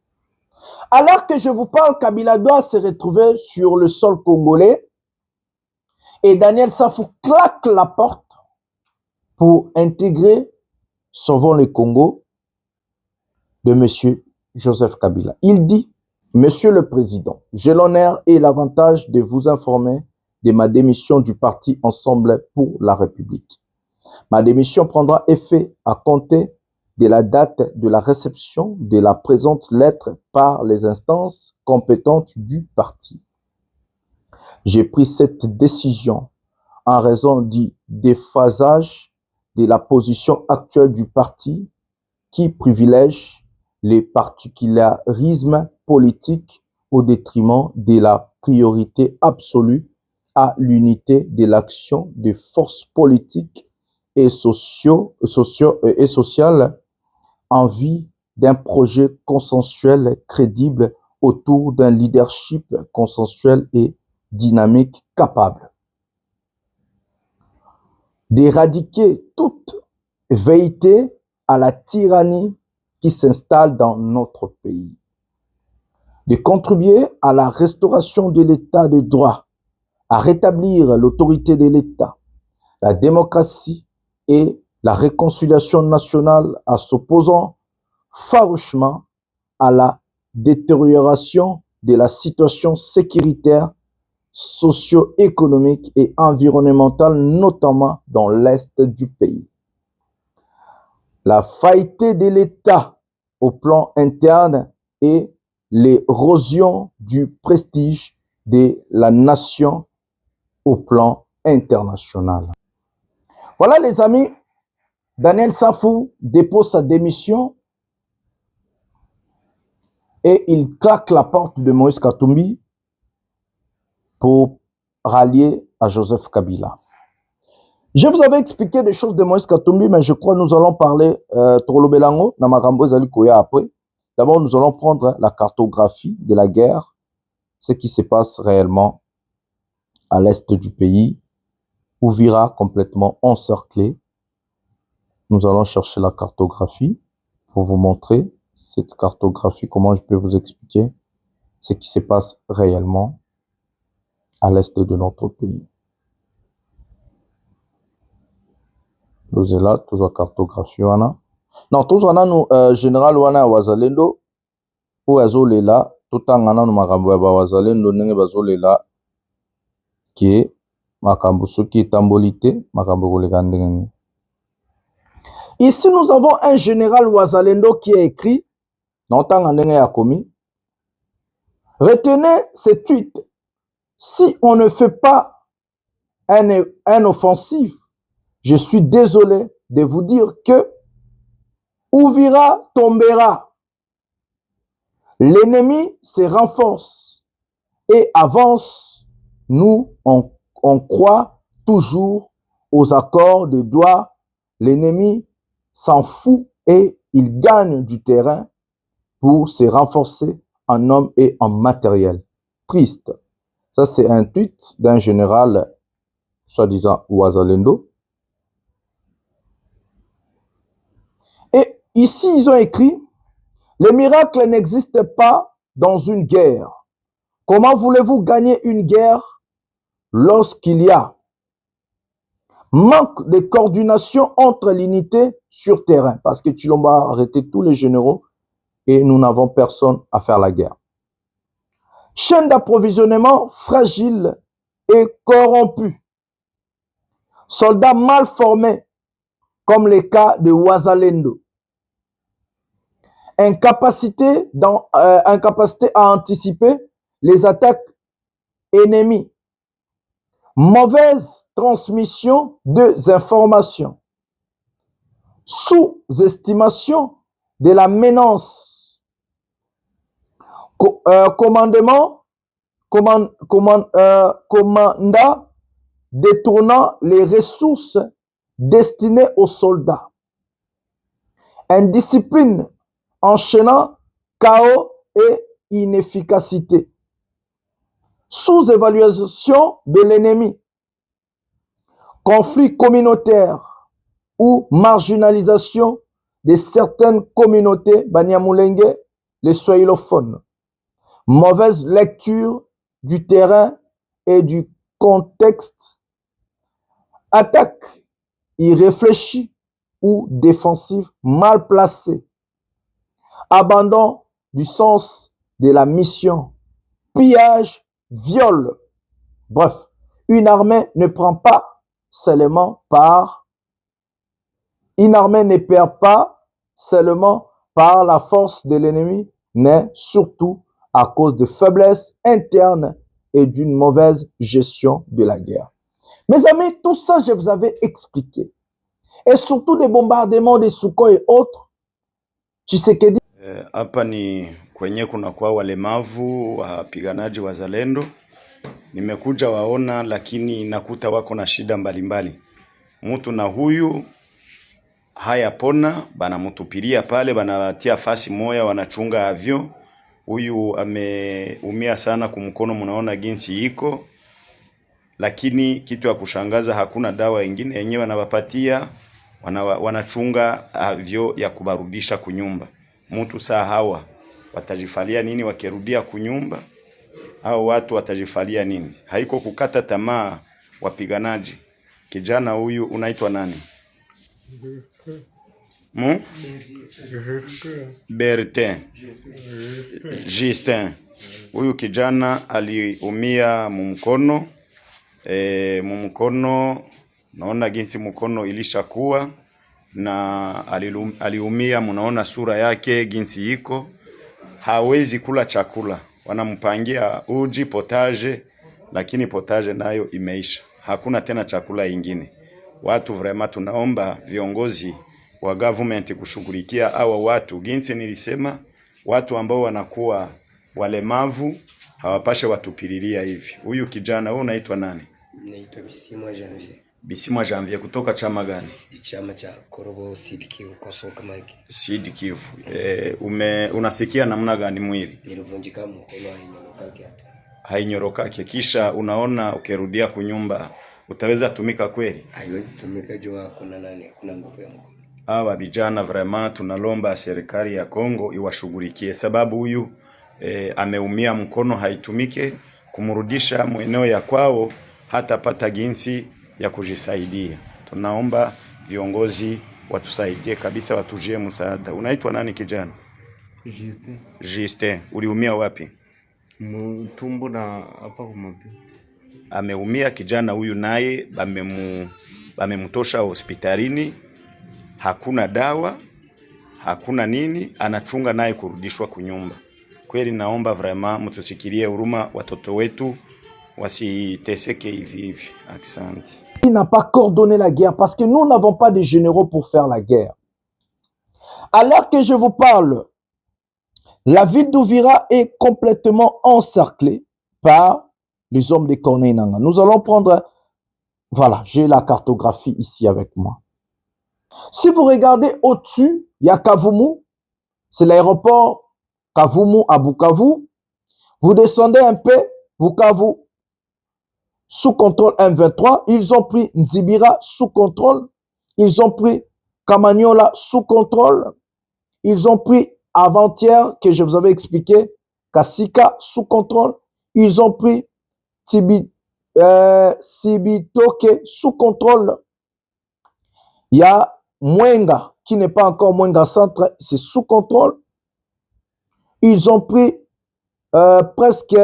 S7: Alors que je vous parle, Kabila doit se retrouver sur le sol congolais et Daniel Safou claque la porte pour intégrer Sauvons le Congo de M. Joseph Kabila. Il dit, Monsieur le Président, j'ai l'honneur et l'avantage de vous informer de ma démission du parti Ensemble pour la République. Ma démission prendra effet à compter de la date de la réception de la présente lettre par les instances compétentes du parti. J'ai pris cette décision en raison du déphasage de la position actuelle du parti qui privilège les particularismes politiques au détriment de la priorité absolue à l'unité de l'action des forces politiques et sociales en vue d'un projet consensuel crédible autour d'un leadership consensuel et dynamique capable d'éradiquer toute velléité à la tyrannie qui s'installe dans notre pays, de contribuer à la restauration de l'état de droit, à rétablir l'autorité de l'État, la démocratie et la réconciliation nationale en s'opposant farouchement à la détérioration de la situation sécuritaire, socio-économique et environnementale, notamment dans l'Est du pays. La faillite de l'État au plan interne et l'érosion du prestige de la nation au plan international. Voilà les amis, Daniel Safou dépose sa démission et il claque la porte de Moïse Katumbi pour rallier à Joseph Kabila. Je vous avais expliqué des choses de Moïse Katumbi, mais je crois que nous allons parler Trolobelango, Namakambo Zali Koya après. D'abord, nous allons prendre la cartographie de la guerre, ce qui se passe réellement à l'est du pays, Uvira complètement encerclé. Nous allons chercher la cartographie pour vous montrer cette cartographie, comment je peux vous expliquer ce qui se passe réellement à l'est de notre pays. Nous sommes là, tous la cartographie wana. Non, tous wana nous général wana wazalendo ou azolela tout en ngana nous makambo ya wazalendo ndenge bazolela qui makambo soki tambolité makambo koleka ndenge. Ici nous avons un général wazalendo qui a écrit dans tanga ndenge ya komi. Retenez ce tweet. Si on ne fait pas un offensif, je suis désolé de vous dire que Uvira tombera. L'ennemi se renforce et avance. Nous, on croit toujours aux accords de Douai. L'ennemi s'en fout et il gagne du terrain pour se renforcer en hommes et en matériel. Triste. Ça, c'est un tweet d'un général, soi-disant Wazalendo. Et ici, ils ont écrit, le miracle n'existe pas dans une guerre. Comment voulez-vous gagner une guerre lorsqu'il y a manque de coordination entre l'unité sur terrain? Parce que Tshilombo a arrêté tous les généraux et nous n'avons personne à faire la guerre. Chaîne d'approvisionnement fragile et corrompue. Soldats mal formés, comme les cas de Wazalendo. Incapacité à anticiper les attaques ennemies. Mauvaise transmission des informations. Sous-estimation de la menace. Commandant détournant les ressources destinées aux soldats. Indiscipline enchaînant chaos et inefficacité. Sous-évaluation de l'ennemi. Conflit communautaire ou marginalisation de certaines communautés, Banyamulenge, les swahilophones. Mauvaise lecture du terrain et du contexte. Attaque irréfléchie ou défensive mal placée. Abandon du sens de la mission. Pillage, viol. Bref, une armée ne prend pas seulement par... Une armée ne perd pas seulement par la force de l'ennemi, mais surtout à cause de faiblesses internes et d'une mauvaise gestion de la guerre. Mes amis, tout ça, je vous avais expliqué. Et surtout des bombardements de Sukhoi et autres. Tshisekedi.
S17: Hapa ni kwenye kunakuwa walemavu wapiganaji wazalendo. Nimekuja waona, lakini nakuta wako na shida mbalimbali. Mtu na huyu hayapona, banamutupilia pale, banatia fasi moya, wanachunga avyo. Huyu ameumia sana kumkono, mnaona jinsi iko. Lakini kitu ya kushangaza, hakuna dawa ingine yenyewe wanawapatia, wanachunga avyo ya kubarudisha kunyumba. Mtu saa hawa watajifalia nini wakirudia kunyumba? Hao watu watajifalia nini? Haiko kukata tamaa wapiganaji. Kijana huyu unaitwa nani? Bertin. Justin. Huyu kijana aliumia mumkono. Mumkono, naona jinsi mkono ilishakuwa, na aliumia, mnaona sura yake jinsi iko. Hawezi kula chakula. Wanampangia uji potage, lakini potage nayo imeisha. Hakuna tena chakula ingine. Watu vraiment tunaomba viongozi wa government kushughulikia hawa watu. Jinsi nilisema, watu ambao wanakuwa walemavu hawapashe watupililia hivi. Huyu kijana huyu unaitwa nani?
S18: Naitwa Bisimwa Janvier.
S17: Bisimwa Janvier, kutoka chama gani?
S18: Chama cha Korobo Sud Kivu kwa soka maki.
S17: Sud Kivu. Unasikia namna gani mwili?
S18: Nilivunjika mkono, hainyorokake hata.
S17: Hainyorokake. Kisha unaona ukirudia kunyumba utaweza tumika kweli?
S18: Haiwezi tumika jua kuna nani, kuna nguvu ya mkono.
S17: Hawa vijana vraiment tunalomba serikali ya Kongo iwashughulikie, sababu huyu ameumia mkono, haitumike. Kumrudisha mweneo ya kwao hata pata jinsi ya kujisaidia. Tunaomba viongozi watusaidie kabisa, watujie msaada. Unaitwa nani kijana?
S19: Justin.
S17: Justin, uliumia wapi?
S19: Mtumbo na hapa kumapi.
S17: Ameumia kijana huyu, naye bamemtosha hospitalini. Hakuna dawa, hakuna nini, anachunga naye kurudishwa kunyumba. Kweli naomba vraiment mtusikilie huruma, watoto wetu wasiteseke hivi hivi. Asante.
S7: Il n'a pas coordonné la guerre parce que nous n'avons pas de généraux pour faire la guerre. À l'heure que je vous parle, la ville d'Ouvira est complètement encerclée par les hommes de Corneille Nangaa. Nous allons prendre, voilà, j'ai la cartographie ici avec moi. Si vous regardez au-dessus, il y a Kavumu, c'est l'aéroport Kavumu à Bukavu. Vous descendez un peu, Bukavu sous contrôle M23. Ils ont pris Nzibira sous contrôle. Ils ont pris Kamanyola sous contrôle. Ils ont pris avant-hier, que je vous avais expliqué, Kasika sous contrôle. Ils ont pris Sibitoke sous contrôle. Il y a Mwenga, qui n'est pas encore Mwenga Centre, c'est sous contrôle. Ils ont pris presque...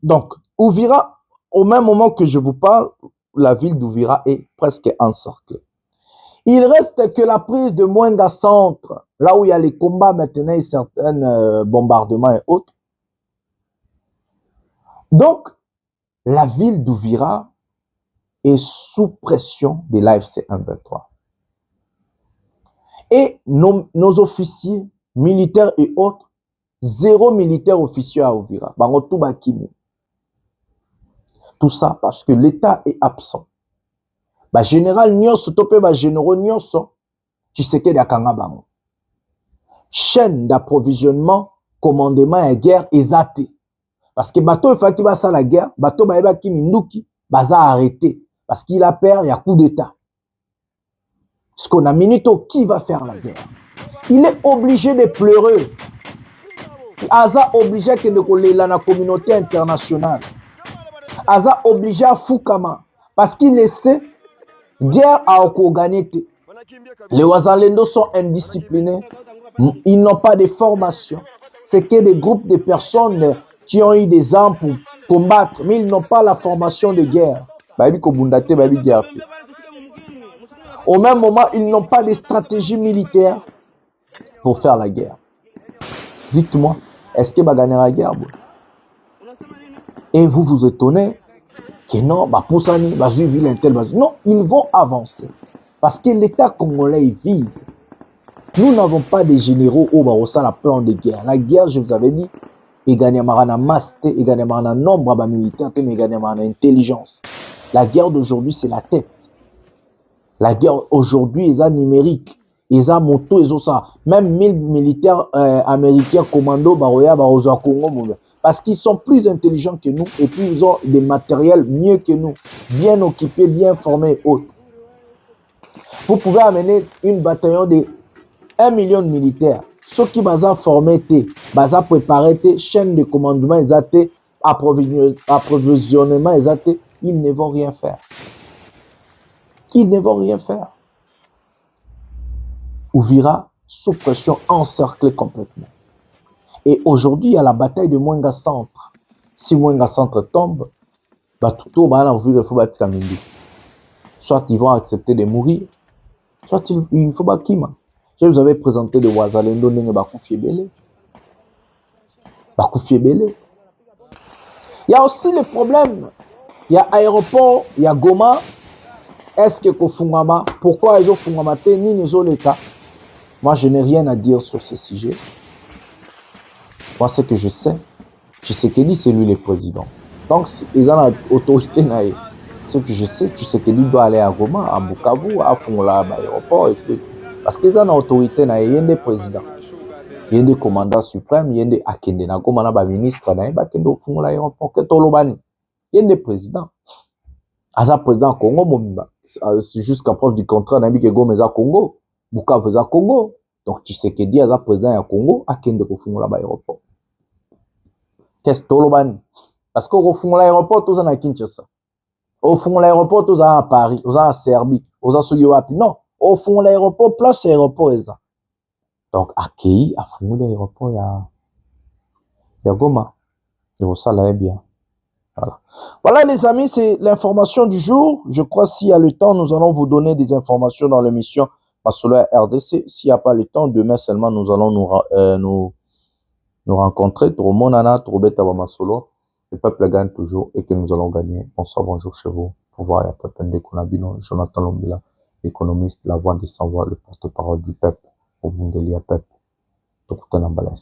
S7: donc, Ouvira, au même moment que je vous parle, la ville d'Ouvira est presque encerclée. Il reste que la prise de Mwenga Centre, là où il y a les combats maintenant et certains bombardements et autres. Donc, la ville d'Ouvira est sous pression de l'AFC M23. Et nos officiers, militaires et autres, zéro militaire officier à Ouvira. Tout ça parce que l'État est absent. Général Nyonso, topé généraux Nyonso, Tshisekedi akanga bango. Chaîne d'approvisionnement, commandement et guerre exaté. Parce que bateau il faut qu'il fasse la guerre, bateau baeba ki minduki, baza arrêté parce qu'il a peur, il y a coup d'état. Parce qu'on a minito qui va faire la guerre. Il est obligé de pleurer. Aza obligé que de coller la communauté internationale. Aza obligé à Fukama parce qu'il essaie guerre à Okoganete. Les Wazalendo sont indisciplinés. Ils n'ont pas de formation. C'est que des groupes de personnes qui ont eu des armes pour combattre, mais ils n'ont pas la formation de guerre. Au même moment, ils n'ont pas de stratégie militaire pour faire la guerre. Dites-moi, est-ce que va gagner la guerre? Et vous vous étonnez que non, non, ils vont avancer. Parce que l'État congolais est vide. Nous n'avons pas de généraux au Barossa la plan de guerre. La guerre, je vous avais dit, il gagne à masse, il gagne à nombre de militaires, mais il gagne à intelligence. La guerre d'aujourd'hui, c'est la tête. La guerre aujourd'hui est numérique. Ils ont moto, ils ont ça. Même 1000 militaires américains commando baroya baroza Congo, parce qu'ils sont plus intelligents que nous et puis ils ont des matériels mieux que nous, bien occupés, bien formés et autres. Vous pouvez amener une bataillon de 1 million de militaires. Ceux qui sont formés, sont préparés, chaîne de commandement, approvisionnement, ils ne vont rien faire. Ils ne vont rien faire. Uvira, sous pression, encerclé complètement. Et aujourd'hui, il y a la bataille de Mwenga Centre. Si Mwenga Centre tombe, soit ils vont accepter de mourir, soit il faut bakima. Je vous avais présenté de Wazalendo Nenge Bakoufi Ebele. Bakoufi Ebele. Il y a aussi le problème. Il y a aéroport, il y a Goma. Est-ce que Kofungama, pourquoi ils ont Fungama ni nous ont l'État? Moi, je n'ai rien à dire sur ce sujet. Moi, ce que je sais Tshisekedi, c'est lui le président. Donc, ils ont l'autorité. Ce que je sais, Tshisekedi doit aller à Goma, à Bukavu, à Fungola, à l'aéroport, et tout. Parce qu'ils ont l'autorité, il y a des présidents. Il y a des commandants suprêmes, il y a des Akende, Goma, des ministres, il y a des Fungola, l'aéroport, il y a des présidents. Asa président Congo, jusqu'à preuve du contraire, on a dit que Goma est à Congo, Bukavu est à Congo. Donc, Tshisekedi est président à Congo, Akende Fungola, l'aéroport. Qu'est-ce que c'est? Parce qu'au fond de l'aéroport, tout ça à Kinshasa. Au fond de l'aéroport, tout ça à Paris, tout ça à Serbie, tout ça à Sugiwapi. Non, au fond de l'aéroport, place l'aéroport est ça. Donc, à Kei, à fond de l'aéroport, il y a Goma. Et ça là est bien. Voilà. Voilà les amis, c'est l'information du jour. Je crois s'il y a le temps, nous allons vous donner des informations dans l'émission Masolo RDC. S'il n'y a pas le temps, demain seulement, nous allons nous rencontrer. Tout le monde en a, tout le monde Masolo. Le peuple gagne toujours et que nous allons gagner. Bonsoir, bonjour chez vous. Pour voir, il y a Peuple Ndekonabino, Jonathan Lombila, l'économiste, la voix des sans-voix, le porte-parole du peuple, au Bundelia peuple. Tout le temps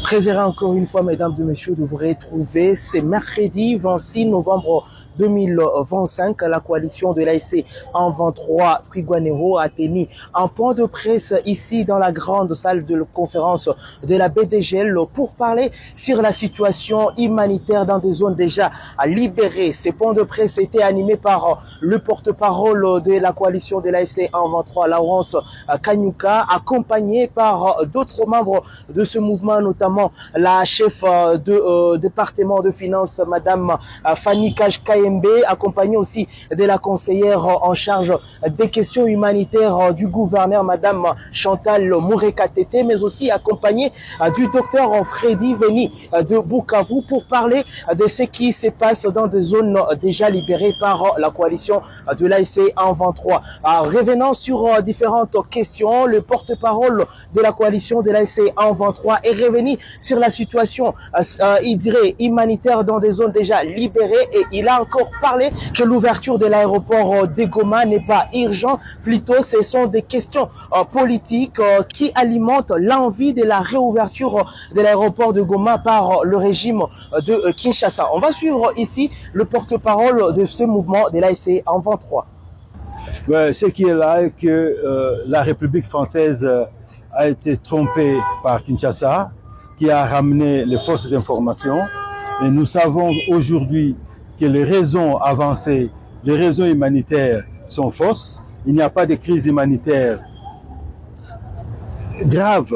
S5: Très heureux encore une fois, mesdames et messieurs, de vous retrouver. C'est mercredi 26 novembre 2025, la coalition de l'ASC en 23 Twigwanero a tenu un point de presse ici dans la grande salle de conférence de la BDGL pour parler sur la situation humanitaire dans des zones déjà libérées. Ces points de presse étaient animés par le porte-parole de la coalition de l'ASC en 23, Laurence Kanyuka, accompagné par d'autres membres de ce mouvement, notamment la chef de département de finances, Madame Fanny Kajkaye, accompagné aussi de la conseillère en charge des questions humanitaires du gouverneur, Madame Chantal Mourekatete, mais aussi accompagné du docteur Freddy Veni de Bukavu pour parler de ce qui se passe dans des zones déjà libérées par la coalition de l'ASC en 23. Revenant sur différentes questions, le porte-parole de la coalition de l'ASC en 23 est revenu sur la situation humanitaire dans des zones déjà libérées et il a encore parlé que l'ouverture de l'aéroport de Goma n'est pas urgent, plutôt ce sont des questions politiques qui alimentent l'envie de la réouverture de l'aéroport de Goma par le régime de Kinshasa. On va suivre ici le porte-parole de ce mouvement de l'ASC en 23.
S8: Ce qui est là est que la République française a été trompée par Kinshasa, qui a ramené les fausses informations. Et nous savons aujourd'hui que les raisons avancées, les raisons humanitaires sont fausses. Il n'y a pas de crise humanitaire grave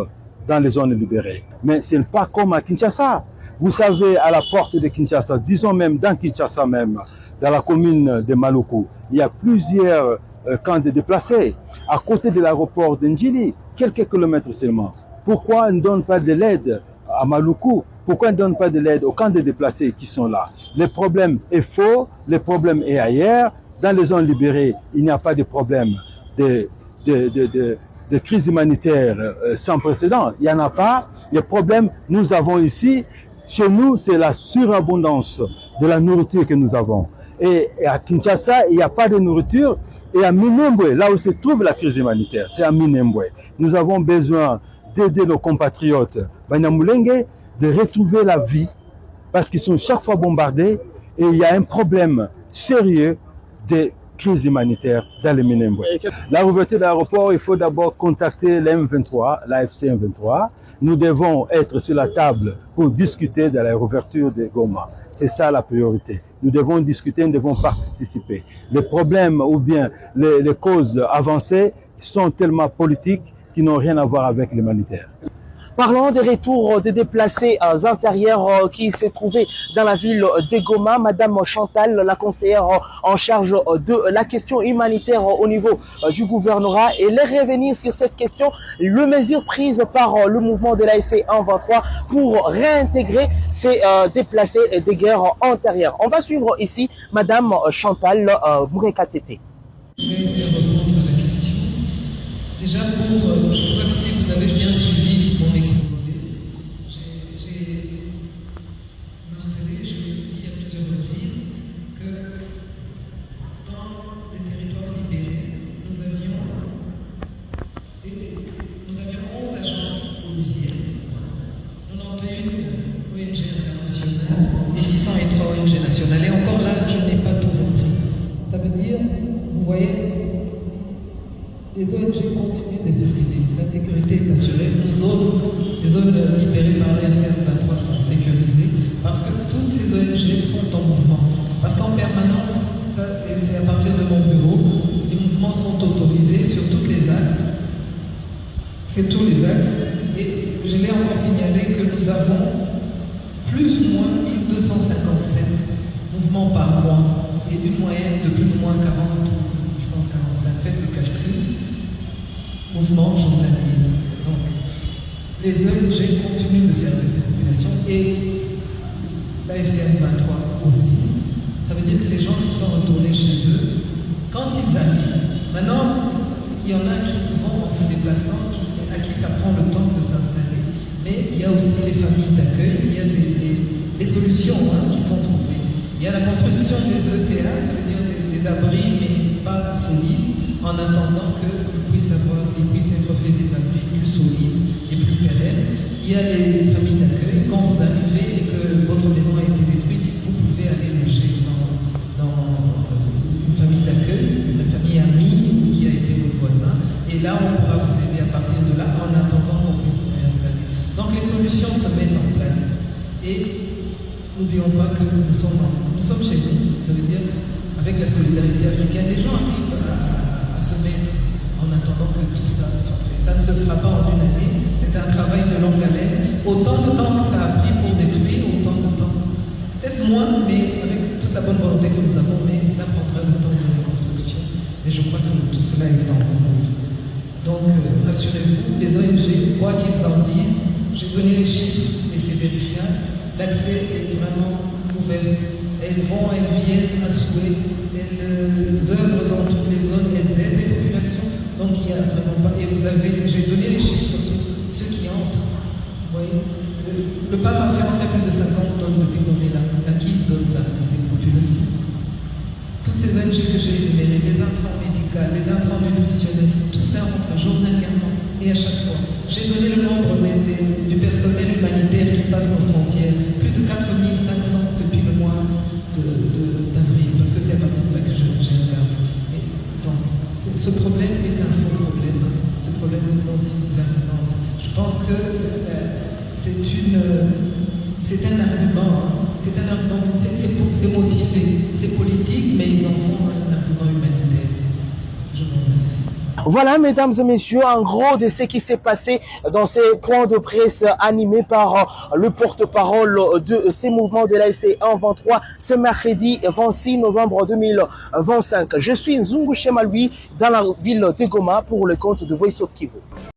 S8: dans les zones libérées. Mais ce n'est pas comme à Kinshasa. Vous savez, à la porte de Kinshasa, disons même dans Kinshasa même, dans la commune de Maluku, il y a plusieurs camps de déplacés. À côté de l'aéroport d'Ndjili, quelques kilomètres seulement. Pourquoi on ne donne pas de l'aide à Maluku? Pourquoi on ne donne pas de l'aide aux camps de déplacés qui sont là? Le problème est faux, le problème est ailleurs. Dans les zones libérées, il n'y a pas de problème de crise humanitaire sans précédent. Il n'y en a pas. Le problème, nous avons ici, chez nous, c'est la surabondance de la nourriture que nous avons. Et à Kinshasa, il n'y a pas de nourriture. Et à Minembwe, là où se trouve la crise humanitaire, c'est à Minembwe. Nous avons besoin d'aider nos compatriotes Banyamulenge de retrouver la vie parce qu'ils sont chaque fois bombardés et il y a un problème sérieux de crise humanitaire dans le Minembwe. La ouverture de l'aéroport, il faut d'abord contacter l'M23, l'AFC M23. Nous devons être sur la table pour discuter de la réouverture de Goma. C'est ça la priorité. Nous devons discuter, nous devons participer. Les problèmes ou bien les causes avancées sont tellement politiques qui n'ont rien à voir avec l'humanitaire.
S5: Parlons des retours des déplacés intérieurs qui se trouvaient dans la ville de Goma. Madame Chantal, la conseillère en charge de la question humanitaire au niveau du gouvernorat, et les revenir sur cette question, les mesures prises par le mouvement de l'ASC 123 pour réintégrer ces déplacés des guerres antérieures. On va suivre ici Madame Chantal Mourekatete.
S20: Je vais répondre à la question. Déjà, je crois que si vous avez bien suivi mon exposé, j'ai martelé, je l'ai dit à plusieurs reprises, que dans les territoires libérés, nous avions 11 agences onusiennes, 91 ONG internationales et 603 ONG nationales. Et encore là, je n'ai pas tout compris. Ça veut dire, vous voyez, les ONG continuent de circuler, la sécurité est assurée, les zones libérées par l'AFC 23 sont sécurisées parce que toutes ces ONG sont en mouvement. Parce qu'en permanence, c'est à partir de mon bureau, les mouvements sont autorisés sur tous les axes. C'est tous les axes. Et je l'ai encore signalé que nous avons plus ou moins 1257 mouvements par mois. C'est une moyenne de plus ou moins 40, je pense 45, faites le calcul. Mouvement journalier. Donc, les ONG continuent de servir cette population et l'AFC 23 aussi. Ça veut dire que ces gens qui sont retournés chez eux, quand ils arrivent, maintenant, il y en a qui vont en se déplaçant, à qui ça prend le temps de s'installer. Mais il y a aussi les familles d'accueil, il y a des solutions qui sont trouvées. Il y a la construction des ETA, ça veut dire des abris, mais pas solides, en attendant qu'ils puissent être faits des abris plus solides et plus pérennes. Il y a les familles d'accueil. Quand vous arrivez et que votre maison a été détruite, vous pouvez aller loger dans une famille d'accueil, une famille amie qui a été votre voisin. Et là, on pourra vous aider à partir de là en attendant qu'on puisse vous réinstaller. Donc les solutions se mettent en place. Et n'oublions pas que nous sommes chez nous. Ça veut dire, avec la solidarité africaine, les gens arrivent à se mettre en attendant que tout ça soit fait. Ça ne se fera pas en une année, c'est un travail de longue haleine. Autant de temps que ça a pris pour détruire, autant de temps, peut-être moins, mais avec toute la bonne volonté que nous avons, mais cela prendra le temps de reconstruction. Et je crois que tout cela est en cours. Donc, rassurez-vous, les ONG, quoi qu'ils en disent, j'ai donné les chiffres et c'est vérifiable, l'accès est vraiment ouvert. Elles vont, elles viennent à souhait, elles œuvrent dans toutes les zones, elles aident les populations. Donc il n'y a vraiment pas. Et j'ai donné les chiffres sur ceux qui entrent. Vous voyez, le pape a fait entrer plus de 50 tonnes depuis qu'on est là. À qui donne ça à ces populations? Toutes ces ONG que j'ai énumérées, les intrants médicaux, les intrants nutritionnels, tout cela rentre journalièrement et à chaque fois. J'ai donné le nombre du personnel humanitaire qui passe nos frontières, plus de 4500 depuis le mois d'avril, parce que c'est à partir de là que j'ai regardé. Donc, ce problème est un faux problème, ce problème dont ils argumentent. Je pense que c'est un argument, c'est motivé, c'est politique, mais ils en font un argument humanitaire. Je vous remercie.
S5: Voilà, mesdames et messieurs, en gros de ce qui s'est passé dans ces points de presse animés par le porte-parole de ces mouvements de l'ASC 123 ce mercredi 26 novembre 2025. Je suis Nzungu Chemalui dans la ville de Goma pour le compte de Voice of Kivu.